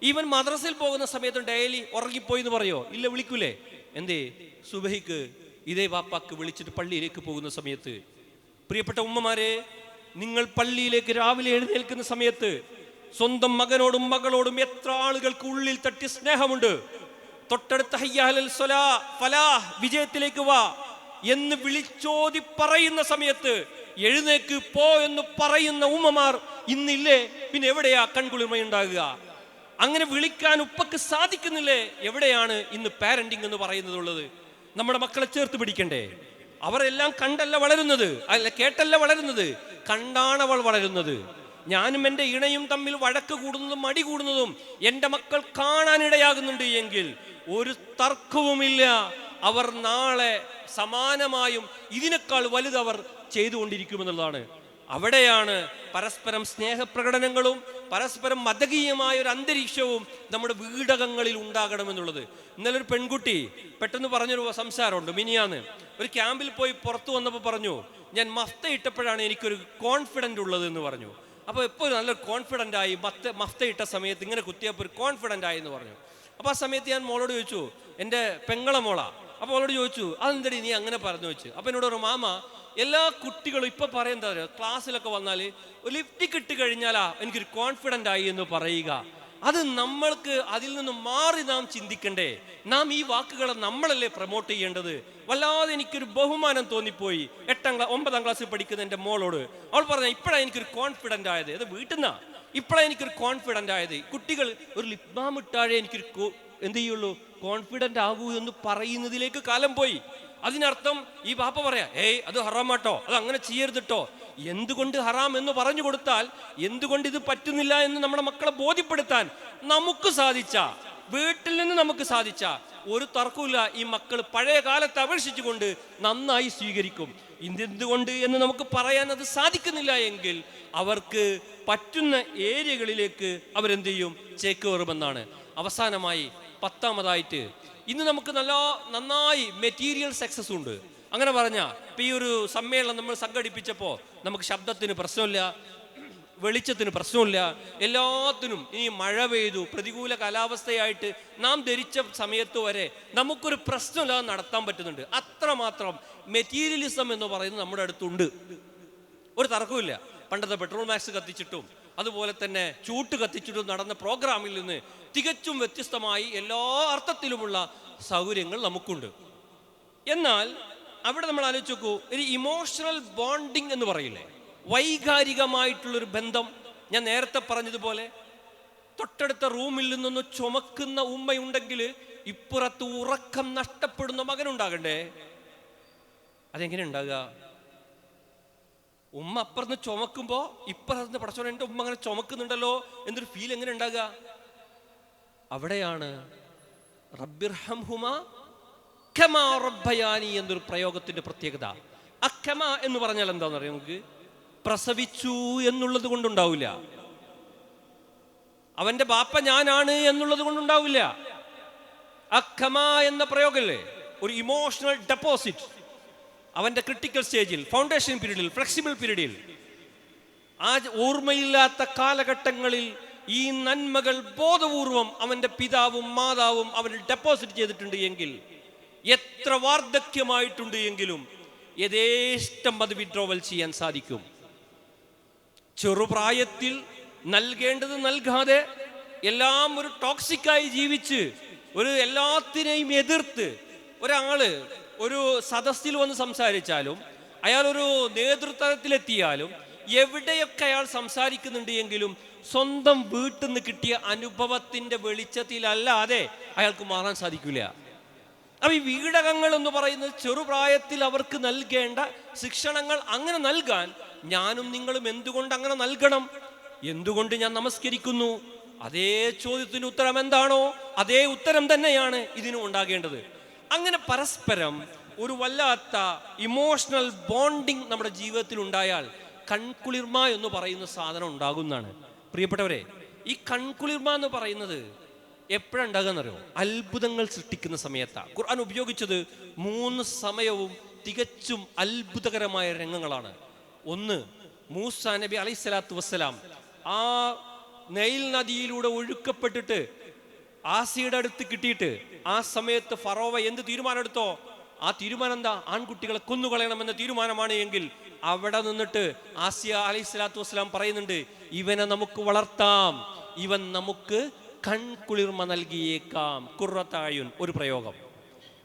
ഈവൻ മദ്രസയിൽ പോകുന്ന സമയത്ത് ഡെയിലി ഉറങ്ങിപ്പോയി എന്ന് പറയോ? ഇല്ല, വിളിക്കൂലേ? എന്തേ? സുബഹിക്ക് ഇതേ വാപ്പാക്ക് വിളിച്ചിട്ട് പള്ളിയിലേക്ക് പോകുന്ന സമയത്ത്, പ്രിയപ്പെട്ട ഉമ്മമാരെ, നിങ്ങൾ പള്ളിയിലേക്ക് രാവിലെ എഴുന്നേൽക്കുന്ന സമയത്ത് സ്വന്തം മകനോടും മകളോടും എത്ര ആളുകൾക്ക് ഉള്ളിൽ തട്ടി സ്നേഹമുണ്ട്. തൊട്ടടുത്ത ഹയ്യ അലൽ ഫലാഹ്, വിജയത്തിലേക്ക് വാ എന്ന് വിളിച്ചോതി പറയുന്ന സമയത്ത് എഴുന്നേക്ക് പോ എന്ന് പറയുന്ന ഉമ്മമാർ ഇന്നില്ലേ? പിന്നെ എവിടെയാ കൺകുളിർമയുണ്ടാകുക? അങ്ങനെ വിളിക്കാൻ ഉപ്പക്ക് സാധിക്കുന്നില്ലേ? എവിടെയാണ് ഇന്ന് പാരന്റിങ് എന്ന് പറയുന്നത് ഉള്ളത്? നമ്മുടെ മക്കളെ ചേർത്ത് പിടിക്കണ്ടേ? അവരെല്ലാം കണ്ടല്ല വളരുന്നത്, അല്ല കേട്ടല്ല വളരുന്നത്, കണ്ടാണ് അവൾ വളരുന്നത്. ഞാനും എൻ്റെ ഇണയും തമ്മിൽ വഴക്ക് കൂടുന്നതും മടി കൂടുന്നതും എൻ്റെ മക്കൾ കാണാനിടയാകുന്നുണ്ട് എങ്കിൽ ഒരു തർക്കവുമില്ല, അവർ നാളെ സമാനമായും ഇതിനേക്കാൾ വലുതവർ ചെയ്തുകൊണ്ടിരിക്കുമെന്നുള്ളതാണ്. അവിടെയാണ് പരസ്പരം സ്നേഹപ്രകടനങ്ങളും പരസ്പരം മതകീയമായ ഒരു അന്തരീക്ഷവും നമ്മുടെ വീടകങ്ങളിൽ ഉണ്ടാകണമെന്നുള്ളത്. ഇന്നലെ ഒരു പെൺകുട്ടി പെട്ടെന്ന് പറഞ്ഞൊരു സംസാരമുണ്ട്. മിനിയാന്ന് ഒരു ക്യാമ്പിൽ പോയി പുറത്തു വന്നപ്പോൾ പറഞ്ഞു, ഞാൻ മഫ്ത ഇട്ടപ്പോഴാണ് എനിക്കൊരു കോൺഫിഡൻ്റ് ഉള്ളത് എന്ന് പറഞ്ഞു. അപ്പോൾ എപ്പോൾ നല്ലൊരു കോൺഫിഡൻ്റ് ആയി, മഫ്ത ഇട്ട സമയത്ത് ഇങ്ങനെ കുത്തിയപ്പോൾ ഒരു കോൺഫിഡൻ്റ് ആയി എന്ന് പറഞ്ഞു. അപ്പോൾ ആ സമയത്ത് ഞാൻ മോളോട് ചോദിച്ചു, എൻ്റെ പെങ്ങളെ മോളാ, അപ്പോൾ അവളോട് ചോദിച്ചു, അതെന്തടി നീ അങ്ങനെ പറഞ്ഞു വെച്ചു? അപ്പോൾ എന്നോട് ഒരു മാമ, എല്ലാ കുട്ടികളും ഇപ്പൊ പറയുന്നത് ക്ലാസ്സിലൊക്കെ വന്നാൽ ഒരു ലിപ്റ്റിക് ഇട്ട് കഴിഞ്ഞാലാ എനിക്കൊരു കോൺഫിഡൻ്റ് ആയി എന്ന് പറയുക. അത് നമ്മൾക്ക് അതിൽ നിന്ന് മാറി നാം ചിന്തിക്കണ്ടേ? നാം ഈ വാക്കുകളെ നമ്മളല്ലേ പ്രൊമോട്ട് ചെയ്യേണ്ടത്? വല്ലാതെ എനിക്കൊരു ബഹുമാനം തോന്നിപ്പോയി 9ാം ക്ലാസ്സിൽ പഠിക്കുന്ന എൻ്റെ മോളോട്. അവൾ പറഞ്ഞ, ഇപ്പോഴാണ് എനിക്കൊരു കോൺഫിഡൻ്റ് ആയത്. അത് വീട്ടിൽ നിന്നാ ഇപ്പോഴാണ് എനിക്കൊരു കോൺഫിഡൻ്റ് ആയത്. കുട്ടികൾ ഒരു ലിപ് ബാം ഇട്ടാഴേ എനിക്കൊരു എന്ത് ചെയ്യുള്ളൂ, കോൺഫിഡൻ്റ് ആകൂ എന്ന് പറയുന്നതിലേക്ക് കാലം പോയി. അതിനർത്ഥം ഈ ബാപ്പ പറയാ, അത് ഹറാമാട്ടോ, അത് അങ്ങനെ ചെയ്യരുതിട്ടോ. എന്തുകൊണ്ട് ഹറാം എന്ന് പറഞ്ഞു കൊടുത്താൽ എന്തുകൊണ്ട് ഇത് പറ്റുന്നില്ല എന്ന് നമ്മുടെ മക്കളെ ബോധ്യപ്പെടുത്താൻ നമുക്ക് സാധിച്ച, വീട്ടിൽ നിന്ന് നമുക്ക് സാധിച്ച ഒരു തർക്കമില്ല. ഈ മക്കൾ പഴയ കാലത്തെ അപേക്ഷിച്ചുകൊണ്ട് നന്നായി സ്വീകരിക്കും. എന്തുകൊണ്ട് എന്ന് നമുക്ക് പറയാൻ അത് സാധിക്കുന്നില്ല എങ്കിൽ അവർക്ക് പറ്റുന്ന ഏരിയകളിലേക്ക് അവരെന്ത് ചെയ്യും, ചേക്കേറുമെന്നാണ്. അവസാനമായി 10ാമതായിട്ട് ഇന്ന് നമുക്ക് നന്നായി മെറ്റീരിയൽ സക്സസ് ഉണ്ട്. അങ്ങനെ പറഞ്ഞാൽ ഇപ്പം ഈ ഒരു സമ്മേളനം നമ്മൾ സംഘടിപ്പിച്ചപ്പോൾ നമുക്ക് ശബ്ദത്തിന് പ്രശ്നമില്ല, വെളിച്ചത്തിന് പ്രശ്നമില്ല, എല്ലാത്തിനും. ഇനി മഴ പെയ്തു, പ്രതികൂല കാലാവസ്ഥയായിട്ട് നാം ധരിച്ച സമയത്ത് വരെ നമുക്കൊരു പ്രശ്നമില്ലാതെ നടത്താൻ പറ്റുന്നുണ്ട്. അത്രമാത്രം മെറ്റീരിയലിസം എന്ന് പറയുന്നത് നമ്മുടെ അടുത്തുണ്ട്, ഒരു തർക്കമില്ല. പണ്ടത്തെ പെട്രോൾ മാക്സ് കത്തിച്ചിട്ടും അതുപോലെ തന്നെ ചൂട്ട് കത്തിച്ചിട്ടും നടന്ന പ്രോഗ്രാമിൽ നിന്ന് തികച്ചും വ്യത്യസ്തമായി എല്ലാ അർത്ഥത്തിലുമുള്ള സൗകര്യങ്ങൾ നമുക്കുണ്ട്. എന്നാൽ അവിടെ നമ്മൾ ആലോചിച്ച് നോക്കൂ, ഒരു ഇമോഷണൽ ബോണ്ടിങ് എന്ന് പറയില്ലേ, വൈകാരികമായിട്ടുള്ളൊരു ബന്ധം. ഞാൻ നേരത്തെ പറഞ്ഞതുപോലെ തൊട്ടടുത്ത റൂമിൽ നിന്നൊന്ന് ചുമക്കുന്ന ഉമ്മയുണ്ടെങ്കിൽ ഇപ്പുറത്ത് ഉറക്കം നഷ്ടപ്പെടുന്ന മകനുണ്ടാകണ്ടേ? അതെങ്ങനെ ഉണ്ടാകുക? ഉമ്മ അപ്പുറത്ത് ചുമക്കുമ്പോ ഇപ്പുറത്ത് പടച്ചോനെ എൻ്റെ ഉമ്മ അങ്ങനെ ചുമക്കുന്നുണ്ടല്ലോ എന്നൊരു ഫീൽ എങ്ങനെ ഉണ്ടാകുക? അവിടെയാണ് റബ്ബിർഹംഹുമാ കമാ റബ്ബയാനി എന്നൊരു പ്രയോഗത്തിന്റെ പ്രത്യേകത. അക്കമ എന്ന് പറഞ്ഞാൽ എന്താണെന്ന് അറിയാം നമുക്ക്? പ്രസവിച്ചു എന്നുള്ളത് കൊണ്ടുണ്ടാവില്ല, അവന്റെ ബാപ്പ ഞാനാണ് എന്നുള്ളത് കൊണ്ടുണ്ടാവില്ല. അക്കമ എന്ന പ്രയോഗമല്ലേ ഒരു ഇമോഷണൽ ഡെപ്പോസിറ്റ്. അവന്റെ ക്രിട്ടിക്കൽ സ്റ്റേജിൽ, ഫൗണ്ടേഷൻ പീരീഡിൽ, ഫ്ലെക്സിബിൾ പീരീഡിൽ, ആ ഓർമ്മയില്ലാത്ത കാലഘട്ടങ്ങളിൽ ഈ നന്മകൾ ബോധപൂർവം അവന്റെ പിതാവും മാതാവും അവനിൽ ഡെപ്പോസിറ്റ് ചെയ്തിട്ടുണ്ട് എങ്കിൽ, എത്ര വാർദ്ധക്യമായിട്ടുണ്ട് എങ്കിലും യഥേഷ്ടം അത് വിഡ്രോവൽ ചെയ്യാൻ സാധിക്കും. ചെറുപ്രായത്തിൽ നൽകേണ്ടത് നൽകാതെ എല്ലാം ഒരു ടോക്സിക്കായി ജീവിച്ച് ഒരു എല്ലാത്തിനെയും എതിർത്ത് ഒരാള് ഒരു സദസ്സിൽ വന്ന് സംസാരിച്ചാലും അയാൾ ഒരു നേതൃത്വത്തിലെത്തിയാലും എവിടെയൊക്കെ അയാൾ സംസാരിക്കുന്നുണ്ട് എങ്കിലും സ്വന്തം വീട്ടിൽ നിന്ന് കിട്ടിയ അനുഭവത്തിന്റെ വെളിച്ചത്തിലല്ലാതെ അയാൾക്ക് മാറാൻ സാധിക്കില്ല. അപ്പൊ ഈ വീടകങ്ങൾ എന്ന് പറയുന്നത് ചെറുപ്രായത്തിൽ അവർക്ക് നൽകേണ്ട ശിക്ഷണങ്ങൾ അങ്ങനെ നൽകാൻ ഞാനും നിങ്ങളും എന്തുകൊണ്ട് അങ്ങനെ നൽകണം? എന്തുകൊണ്ട് ഞാൻ നമസ്കരിക്കുന്നു? അതേ ചോദ്യത്തിന് ഉത്തരം എന്താണോ അതേ ഉത്തരം തന്നെയാണ് ഇതിനും ഉണ്ടാകേണ്ടത്. അങ്ങനെ പരസ്പരം ഒരു വല്ലാത്ത ഇമോഷണൽ ബോണ്ടിങ് നമ്മുടെ ജീവിതത്തിൽ ഉണ്ടായാൽ കൺകുളിർമ എന്ന് പറയുന്ന സാധനം ഉണ്ടാകുന്നതാണ്. പ്രിയപ്പെട്ടവരെ, ഈ കൺകുളിർമ എന്ന് പറയുന്നത് എപ്പോഴുണ്ടാകുന്നറിയോ? അത്ഭുതങ്ങൾ സൃഷ്ടിക്കുന്ന സമയത്താണ്. ഖുർആൻ ഉപയോഗിച്ചത് 3 സമയവും തികച്ചും അത്ഭുതകരമായ രംഗങ്ങളാണ്. ഒന്ന്, മൂസാ നബി അലൈഹിസ്സലാത്തു വസ്സലാം ആ നൈൽ നദിയിലൂടെ ഒഴുക്കപ്പെട്ടിട്ട് ആസിയുടെ അടുത്ത് കിട്ടിയിട്ട് ആ സമയത്ത് ഫറോവ എന്ത് തീരുമാനം എടുത്തോ? ആ തീരുമാനം എന്താ? ആൺകുട്ടികളെ കൊന്നുകളയണമെന്ന തീരുമാനമാണ് എങ്കിൽ അവിടെ നിന്നിട്ട് ആസിയ അലൈഹിസ്സലാത്തു വസ്സലാം പറയുന്നുണ്ട്, ഇവനെ നമുക്ക് വളർത്താം, ഇവൻ നമുക്ക് കൺകുളിർമ നൽകിയേക്കാം. ഖുർറത്തായുൻ ഒരു പ്രയോഗം.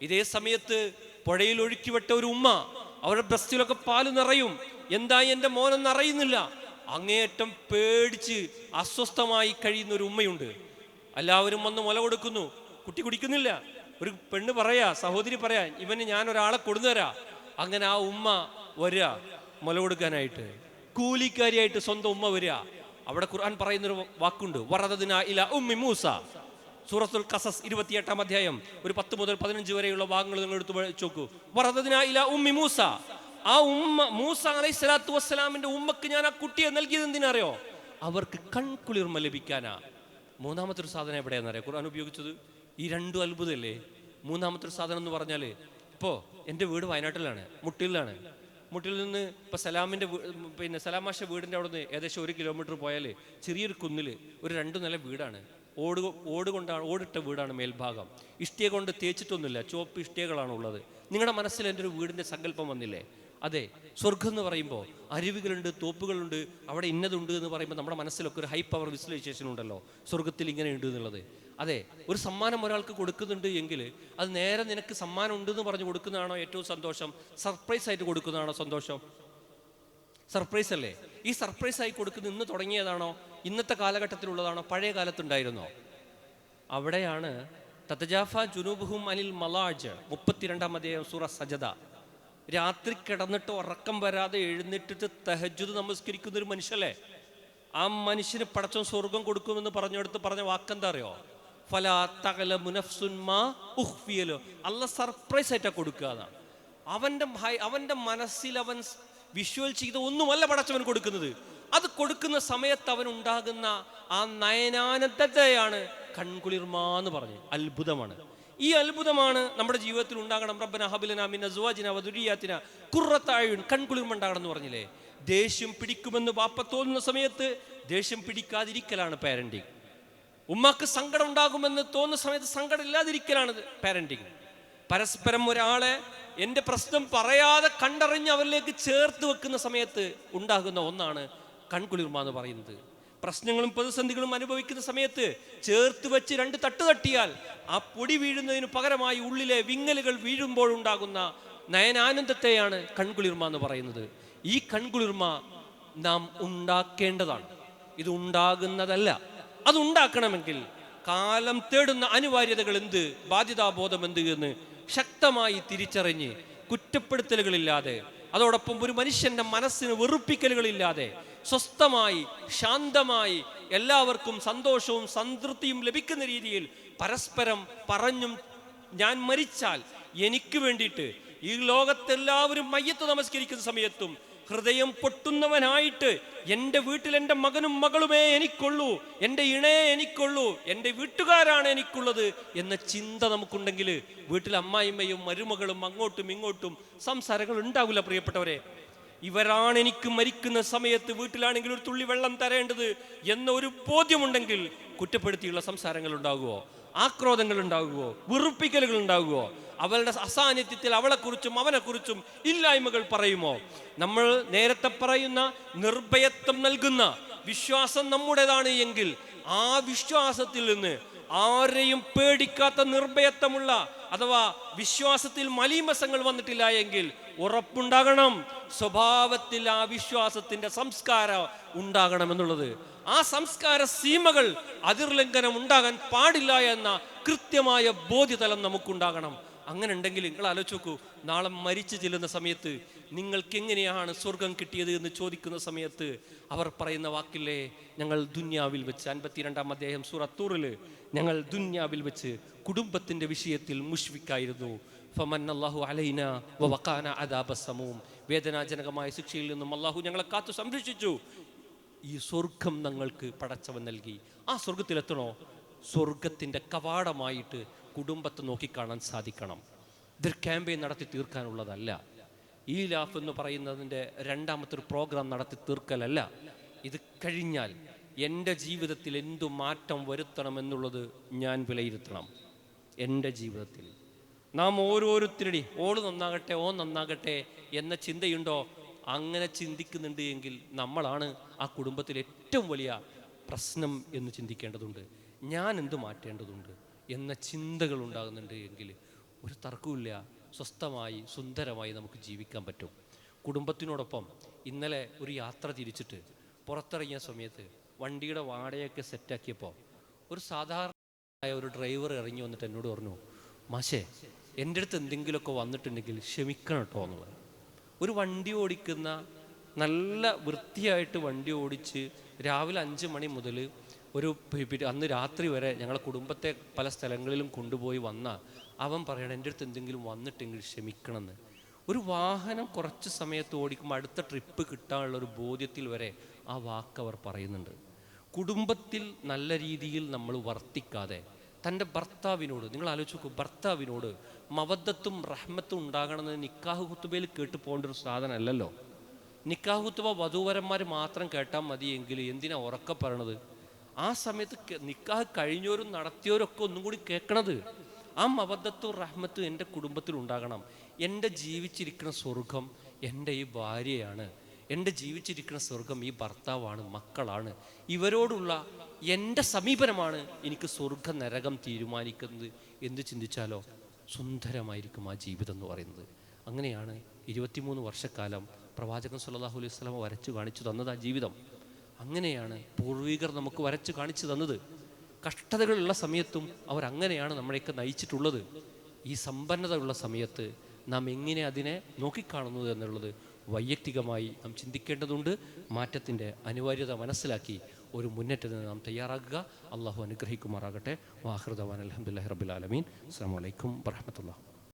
ഇതേ സമയത്ത് പുഴയിൽ ഒഴുക്കിവിട്ട ഒരു ഉമ്മ, അവരുടെ ബ്രസ്റ്റിലൊക്കെ പാല് നിറയും. എന്തായി എൻ്റെ മോനെന്ന് അറിയുന്നില്ല. അങ്ങേയറ്റം പേടിച്ച് അസ്വസ്ഥമായി കഴിയുന്ന ഒരു ഉമ്മയുണ്ട്. എല്ലാവരും വന്ന് മുല കൊടുക്കുന്നു, കുട്ടി കുടിക്കുന്നില്ല. ഒരു പെണ്ണ് പറയാ, സഹോദരി പറയാ, ഇവന് ഞാൻ ഒരാളെ കൊടുന്നുതരാ. അങ്ങനെ ആ ഉമ്മ വരിക മുല കൊടുക്കാനായിട്ട്, കൂലിക്കാരിയായിട്ട് സ്വന്തം ഉമ്മ വരിക. അവിടെ ഖുർആൻ പറയുന്നൊരു വാക്കുണ്ട്, വറദദ്നാ ഇലാ ഉമ്മി മൂസ. സൂറത്തുൽ ഖസസ് 28-ാം അധ്യായം ഒരു 10 മുതൽ 15 വരെയുള്ള ഭാഗങ്ങൾ നിങ്ങൾ എടുത്ത് നോക്കൂ. വറദദ്നാ ഇലാ ഉമ്മി മൂസ. ആ ഉമ്മ മൂസ അലൈഹിസ്സലാത്തു വസ്സലാമിന്റെ ഉമ്മക്ക് ഞാൻ ആ കുട്ടിയെ നൽകിയത് എന്തിനറിയോ? അവർക്ക് കൺകുളിർമ ലഭിക്കാനാ. മൂന്നാമത്തെ ഒരു സാധനം എവിടെയാണെന്നറിയോ ഖുർആൻ ഉപയോഗിച്ചത്? ഈ 2 അത്ഭുതമല്ലേ. മൂന്നാമത്തെ ഒരു സാധനം എന്ന് പറഞ്ഞാൽ, ഇപ്പോൾ എൻ്റെ വീട് വയനാട്ടിലാണ്, മുട്ടിലാണ്. മുട്ടിൽ നിന്ന് ഇപ്പോൾ സലാമിൻ്റെ സലാമാഷ വീടിൻ്റെ അവിടെ നിന്ന് ഏകദേശം 1 കിലോമീറ്റർ പോയാൽ ചെറിയൊരു കുന്നിൽ ഒരു 2 നില വീടാണ്. ഓടിട്ട വീടാണ് മേൽഭാഗം. ഇഷ്ടിക കൊണ്ട് തേച്ചിട്ടൊന്നുമില്ല, ചുവപ്പ് ഇഷ്ടികകളാണ് ഉള്ളത്. നിങ്ങളുടെ മനസ്സിൽ എൻ്റെ ഒരു വീടിൻ്റെ സങ്കല്പം വന്നില്ലേ? അതെ, സ്വർഗം എന്ന് പറയുമ്പോൾ അരുവികളുണ്ട്, തോപ്പുകളുണ്ട്, അവിടെ ഇന്നതുണ്ട് എന്ന് പറയുമ്പോൾ നമ്മുടെ മനസ്സിലൊക്കെ ഒരു ഹൈ പവർ വിഷ്വലൈസേഷൻ ഉണ്ടല്ലോ, സ്വർഗത്തിൽ ഇങ്ങനെ ഉണ്ട് എന്നുള്ളത്. അതെ, ഒരു സമ്മാനം ഒരാൾക്ക് കൊടുക്കുന്നുണ്ട് എങ്കിൽ അത് നേരെ നിനക്ക് സമ്മാനം ഉണ്ടെന്ന് പറഞ്ഞ് കൊടുക്കുന്നതാണോ ഏറ്റവും സന്തോഷം? സർപ്രൈസ് ആയിട്ട് കൊടുക്കുന്നതാണോ സന്തോഷം? സർപ്രൈസ് അല്ലേ? ഈ സർപ്രൈസ് ആയി കൊടുക്കുന്നത് ഇന്ന് തുടങ്ങിയതാണോ? ഇന്നത്തെ കാലഘട്ടത്തിലുള്ളതാണോ? പഴയ കാലത്തുണ്ടായിരുന്നോ? അവിടെയാണ് തതജാഫ ജുനൂബുഹും അനിൽ മലാജ് 32-ാം അധ്യായം സൂറ സജദ. രാത്രി കിടന്നിട്ട് ഉറക്കം വരാതെ എഴുന്നേറ്റിട്ട് തഹജ്ജുദ് നമസ്കരിക്കുന്ന ഒരു മനുഷ്യല്ലേ, ആ മനുഷ്യന് പടച്ചോൻ സ്വർഗം കൊടുക്കുമെന്ന് പറഞ്ഞ വാക്കെന്താ അറിയോ? ഫലാ തഅലമു നഫ്സുൻ മാ ഉഖ്ഫിയ ലഹു. അല്ലാഹ് സർപ്രൈസ് ആയിട്ടാ കൊടുക്കുക. അവന്റെ മനസ്സിൽ അവൻ വിഷ്വൽ ചെയ്ത ഒന്നുമല്ല പടച്ചവൻ കൊടുക്കുന്നത്. അത് കൊടുക്കുന്ന സമയത്ത് അവൻ ഉണ്ടാകുന്ന ആ നയനാനന്ദതയാണ് കൺകുളിർമ എന്ന് പറഞ്ഞ് അത്ഭുതമാണ്. ഈ അത്ഭുതമാണ് നമ്മുടെ ജീവിതത്തിൽ ഉണ്ടാകണം. റബ്ബനാ ഹബ് ലനാ മിൻ അസ്വാജിനാ വദുരിയാതിനാ ഖുർറത അയുൻ, കൺകുളിർമ ഉണ്ടാകണം എന്ന് പറഞ്ഞില്ലേ? ദേഷ്യം പിടിക്കുമെന്ന് വാപ്പ തോന്നുന്ന സമയത്ത് ദേഷ്യം പിടിക്കാതിരിക്കലാണ് പാരന്റിങ്. ഉമ്മക്ക് സങ്കടം ഉണ്ടാകുമെന്ന് തോന്നുന്ന സമയത്ത് സങ്കടം ഇല്ലാതിരിക്കലാണ് പാരന്റിങ്. പരസ്പരം ഒരാളെ എൻ്റെ പ്രശ്നം പറയാതെ കണ്ടറിഞ്ഞ് അവരിലേക്ക് ചേർത്ത് വെക്കുന്ന സമയത്ത് ഉണ്ടാകുന്ന ഒന്നാണ് കൺകുളിർമ എന്ന് പറയുന്നത്. പ്രശ്നങ്ങളും പ്രതിസന്ധികളും അനുഭവിക്കുന്ന സമയത്ത് ചേർത്ത് വെച്ച് 2 തട്ട് തട്ടിയാൽ ആ പൊടി വീഴുന്നതിന് പകരമായി ഉള്ളിലെ വിങ്ങലുകൾ വീഴുമ്പോഴുണ്ടാകുന്ന നയനാനന്ദത്തെയാണ് കൺകുളിർമ എന്ന് പറയുന്നത്. ഈ കൺകുളിർമ നാം ഉണ്ടാക്കേണ്ടതാണ്, ഇത് ഉണ്ടാകുന്നതല്ല. അത് ഉണ്ടാക്കണമെങ്കിൽ കാലം തേടുന്ന അനിവാര്യതകൾ എന്ത്, ബാധ്യതാബോധം എന്ത് എന്ന് ശക്തമായി തിരിച്ചറിഞ്ഞ് കുറ്റപ്പെടുത്തലുകളില്ലാതെ, അതോടൊപ്പം ഒരു മനുഷ്യന്റെ മനസ്സിന് വെറുപ്പിക്കലുകളില്ലാതെ സ്വസ്ഥമായി ശാന്തമായി എല്ലാവർക്കും സന്തോഷവും സംതൃപ്തിയും ലഭിക്കുന്ന രീതിയിൽ പരസ്പരം പറഞ്ഞും, ഞാൻ മരിച്ചാൽ എനിക്ക് വേണ്ടിയിട്ട് ഈ ലോകത്തെല്ലാവരും മയ്യത്ത് നമസ്കരിക്കുന്ന സമയത്തും ഹൃദയം പൊട്ടുന്നവനായിട്ട് എൻ്റെ വീട്ടിൽ എൻ്റെ മകനും മകളുമേ എനിക്കുള്ളൂ, എൻ്റെ ഇണയെ എനിക്കുള്ളൂ, എൻ്റെ വീട്ടുകാരാണ് എനിക്കുള്ളത് എന്ന ചിന്ത നമുക്കുണ്ടെങ്കിൽ വീട്ടിൽ അമ്മായിമ്മയും മരുമകളും അങ്ങോട്ടും ഇങ്ങോട്ടും സംസാരങ്ങൾ ഉണ്ടാവില്ല. പ്രിയപ്പെട്ടവരെ, ഇവരാണ് എനിക്ക് മരിക്കുന്ന സമയത്ത് വീട്ടിലാണെങ്കിൽ ഒരു തുള്ളി വെള്ളം തരേണ്ടത് എന്ന ഒരു ബോധ്യമുണ്ടെങ്കിൽ കുറ്റപ്പെടുത്തിയുള്ള സംസാരങ്ങൾ ഉണ്ടാകുമോ? ആക്രോധങ്ങൾ ഉണ്ടാകുമോ? വെറുപ്പിക്കലുകൾ ഉണ്ടാകുമോ? അവളുടെ അസാന്നിധ്യത്തിൽ അവളെക്കുറിച്ചും അവനെക്കുറിച്ചും ഇല്ലായ്മകൾ പറയുമോ? നമ്മൾ നേരത്തെ പറയുന്ന നിർഭയത്വം നൽകുന്ന വിശ്വാസം നമ്മുടേതാണ് എങ്കിൽ ആ വിശ്വാസത്തിൽ നിന്ന് ആരെയും പേടിക്കാത്ത നിർഭയത്വമുള്ള അഥവാ വിശ്വാസത്തിൽ മലീമസങ്ങൾ വന്നിട്ടില്ല എങ്കിൽ ഉറപ്പുണ്ടാകണം സ്വഭാവത്തിൽ ആ വിശ്വാസത്തിന്റെ സംസ്കാരം ഉണ്ടാകണം എന്നുള്ളത്. ആ സംസ്കാര സീമകൾ അതിർലംഘനം ഉണ്ടാകാൻ പാടില്ല എന്ന കൃത്യമായ ബോധ്യതലം നമുക്കുണ്ടാകണം. അങ്ങനെ ഉണ്ടെങ്കിൽ നിങ്ങൾ ആലോചിച്ച് നോക്കൂ, നാളെ മരിച്ചു ചെല്ലുന്ന സമയത്ത് നിങ്ങൾക്ക് എങ്ങനെയാണ് സ്വർഗം കിട്ടിയത് എന്ന് ചോദിക്കുന്ന സമയത്ത് അവർ പറയുന്ന വാക്കില്ലേ, ഞങ്ങൾ ദുന്യാവിൽ വെച്ച് 52-ാം അധ്യായം സൂറത്തൂറിൽ ഞങ്ങൾ ദുന്യാവിൽ വെച്ച് കുടുംബത്തിന്റെ വിഷയത്തിൽ മുഷ്ഫിക്കായിരുന്നു. ഫമന്നല്ലാഹു അലൈന വവഖാന അദാബസ് സമൂം, വേദനാജനകമായ ശിക്ഷയിൽ നിന്നും അള്ളാഹു ഞങ്ങളെ കാത്തു സംരക്ഷിച്ചു. ഈ സ്വർഗം ഞങ്ങൾക്ക് പടച്ചവൻ നൽകി. ആ സ്വർഗത്തിലെത്തണോ? സ്വർഗത്തിന്റെ കവാടമായിട്ട് കുടുംബത്തെ നോക്കിക്കാണാൻ സാധിക്കണം. ഇതൊരു ക്യാമ്പയിൻ നടത്തി തീർക്കാനുള്ളതല്ല. ഈ ലാഫ് എന്ന് പറയുന്നതിൻ്റെ രണ്ടാമത്തെ ഒരു പ്രോഗ്രാം നടത്തി തീർക്കലല്ല. ഇത് കഴിഞ്ഞാൽ എൻ്റെ ജീവിതത്തിൽ എന്തു മാറ്റം വരുത്തണം എന്നുള്ളത് ഞാൻ വിലയിരുത്തണം. എൻ്റെ ജീവിതത്തിൽ നാം ഓരോരുത്തരുടെയും ഓള് നന്നാകട്ടെ ഓൻ നന്നാകട്ടെ എന്ന ചിന്തയുണ്ടോ? അങ്ങനെ ചിന്തിക്കുന്നുണ്ട് എങ്കിൽ നമ്മളാണ് ആ കുടുംബത്തിൽ ഏറ്റവും വലിയ പ്രശ്നം എന്ന് ചിന്തിക്കേണ്ടതുണ്ട്. ഞാൻ എന്ത് മാറ്റേണ്ടതുണ്ട് എന്ന ചിന്തകൾ ഉണ്ടാകുന്നുണ്ട് എങ്കിൽ ഒരു തർക്കവുമില്ല, സ്വസ്ഥമായി സുന്ദരമായി നമുക്ക് ജീവിക്കാൻ പറ്റും. കുടുംബത്തിനോടൊപ്പം ഇന്നലെ ഒരു യാത്ര തിരിച്ചിട്ട് പുറത്തിറങ്ങിയ സമയത്ത് വണ്ടിയുടെ വാടകയൊക്കെ സെറ്റാക്കിയപ്പോൾ ഒരു സാധാരണ ഒരു ഡ്രൈവർ ഇറങ്ങി വന്നിട്ട് എന്നോട് പറഞ്ഞു, മാഷേ എൻ്റെ അടുത്ത് എന്തെങ്കിലുമൊക്കെ വന്നിട്ടുണ്ടെങ്കിൽ ക്ഷമിക്കണം കേട്ടോ എന്നുള്ളത്. ഒരു വണ്ടി ഓടിക്കുന്ന നല്ല വൃത്തിയായിട്ട് വണ്ടി ഓടിച്ച് രാവിലെ 5 മണി മുതൽ ഒരു അന്ന് രാത്രി വരെ ഞങ്ങളെ കുടുംബത്തെ പല സ്ഥലങ്ങളിലും കൊണ്ടുപോയി വന്ന അവൻ പറയണം എൻ്റെ അടുത്ത് എന്തെങ്കിലും വന്നിട്ടെങ്കിൽ ക്ഷമിക്കണമെന്ന്. ഒരു വാഹനം കുറച്ച് സമയത്ത് ഓടിക്കുമ്പോൾ അടുത്ത ട്രിപ്പ് കിട്ടാനുള്ള ഒരു ബോധ്യത്തിൽ വരെ ആ വാക്ക് അവർ പറയുന്നുണ്ട്. കുടുംബത്തിൽ നല്ല രീതിയിൽ നമ്മൾ വർത്തിക്കാതെ തൻ്റെ ഭർത്താവിനോട്, നിങ്ങൾ ആലോചിച്ച് നോക്കൂ, ഭർത്താവിനോട് മവദ്ദത്തും റഹ്മത്തും ഉണ്ടാകണമെന്ന് നിക്കാഹ് ഖുതുബയിൽ കേട്ട് പോകേണ്ട ഒരു സാധനമല്ലല്ലോ. നിക്കാഹ് ഖുതുബ വധൂവരന്മാർ മാത്രം കേട്ടാൽ മതിയെങ്കിൽ എന്തിനാ ഉറക്കെ പറയണത്? ആ സമയത്ത് നിക്കാഹ് കഴിഞ്ഞവരും നടത്തിയവരൊക്കെ ഒന്നും കൂടി കേൾക്കണത്. ആ മവദ്ദത്തും റഹ്മത്തും എൻ്റെ കുടുംബത്തിൽ ഉണ്ടാകണം. എൻ്റെ ജീവിച്ചിരിക്കുന്ന സ്വർഗം എൻ്റെ ഈ ഭാര്യയാണ്, എൻ്റെ ജീവിച്ചിരിക്കുന്ന സ്വർഗം ഈ ഭർത്താവാണ്, മക്കളാണ്. ഇവരോടുള്ള എൻ്റെ സമീപനമാണ് എനിക്ക് സ്വർഗ നരകം തീരുമാനിക്കുന്നത് എന്ന് ചിന്തിച്ചാലോ സുന്ദരമായിരിക്കും ആ ജീവിതം എന്ന് പറയുന്നത്. അങ്ങനെയാണ് 23 വർഷക്കാലം പ്രവാചകൻ സല്ലല്ലാഹു അലൈഹി വസല്ലം വരച്ചു കാണിച്ചു തന്നത് ആ ജീവിതം. അങ്ങനെയാണ് പൂർവികർ നമുക്ക് വരച്ചു കാണിച്ചു തന്നത്. കഷ്ടതകളുള്ള സമയത്തും അവരങ്ങനെയാണ് നമ്മളെയൊക്കെ നയിച്ചിട്ടുള്ളത്. ഈ സമ്പന്നതയുള്ള സമയത്ത് നാം എങ്ങനെ അതിനെ നോക്കിക്കാണുന്നത് എന്നുള്ളത് വൈയക്തികമായി നാം ചിന്തിക്കേണ്ടതുണ്ട്. മാറ്റത്തിൻ്റെ അനിവാര്യത മനസ്സിലാക്കി ഒരു മുന്നേറ്റത്തിന് നാം തയ്യാറാകുക. അള്ളാഹു അനുഗ്രഹിക്കുമാറാകട്ടെ. വാഹിർ ദഅ്വാനാ അൽഹംദുലില്ലാഹി റബ്ബിൽ ആലമീൻ. അസ്സലാമു അലൈക്കും വറഹ്മത്തുള്ളാഹി.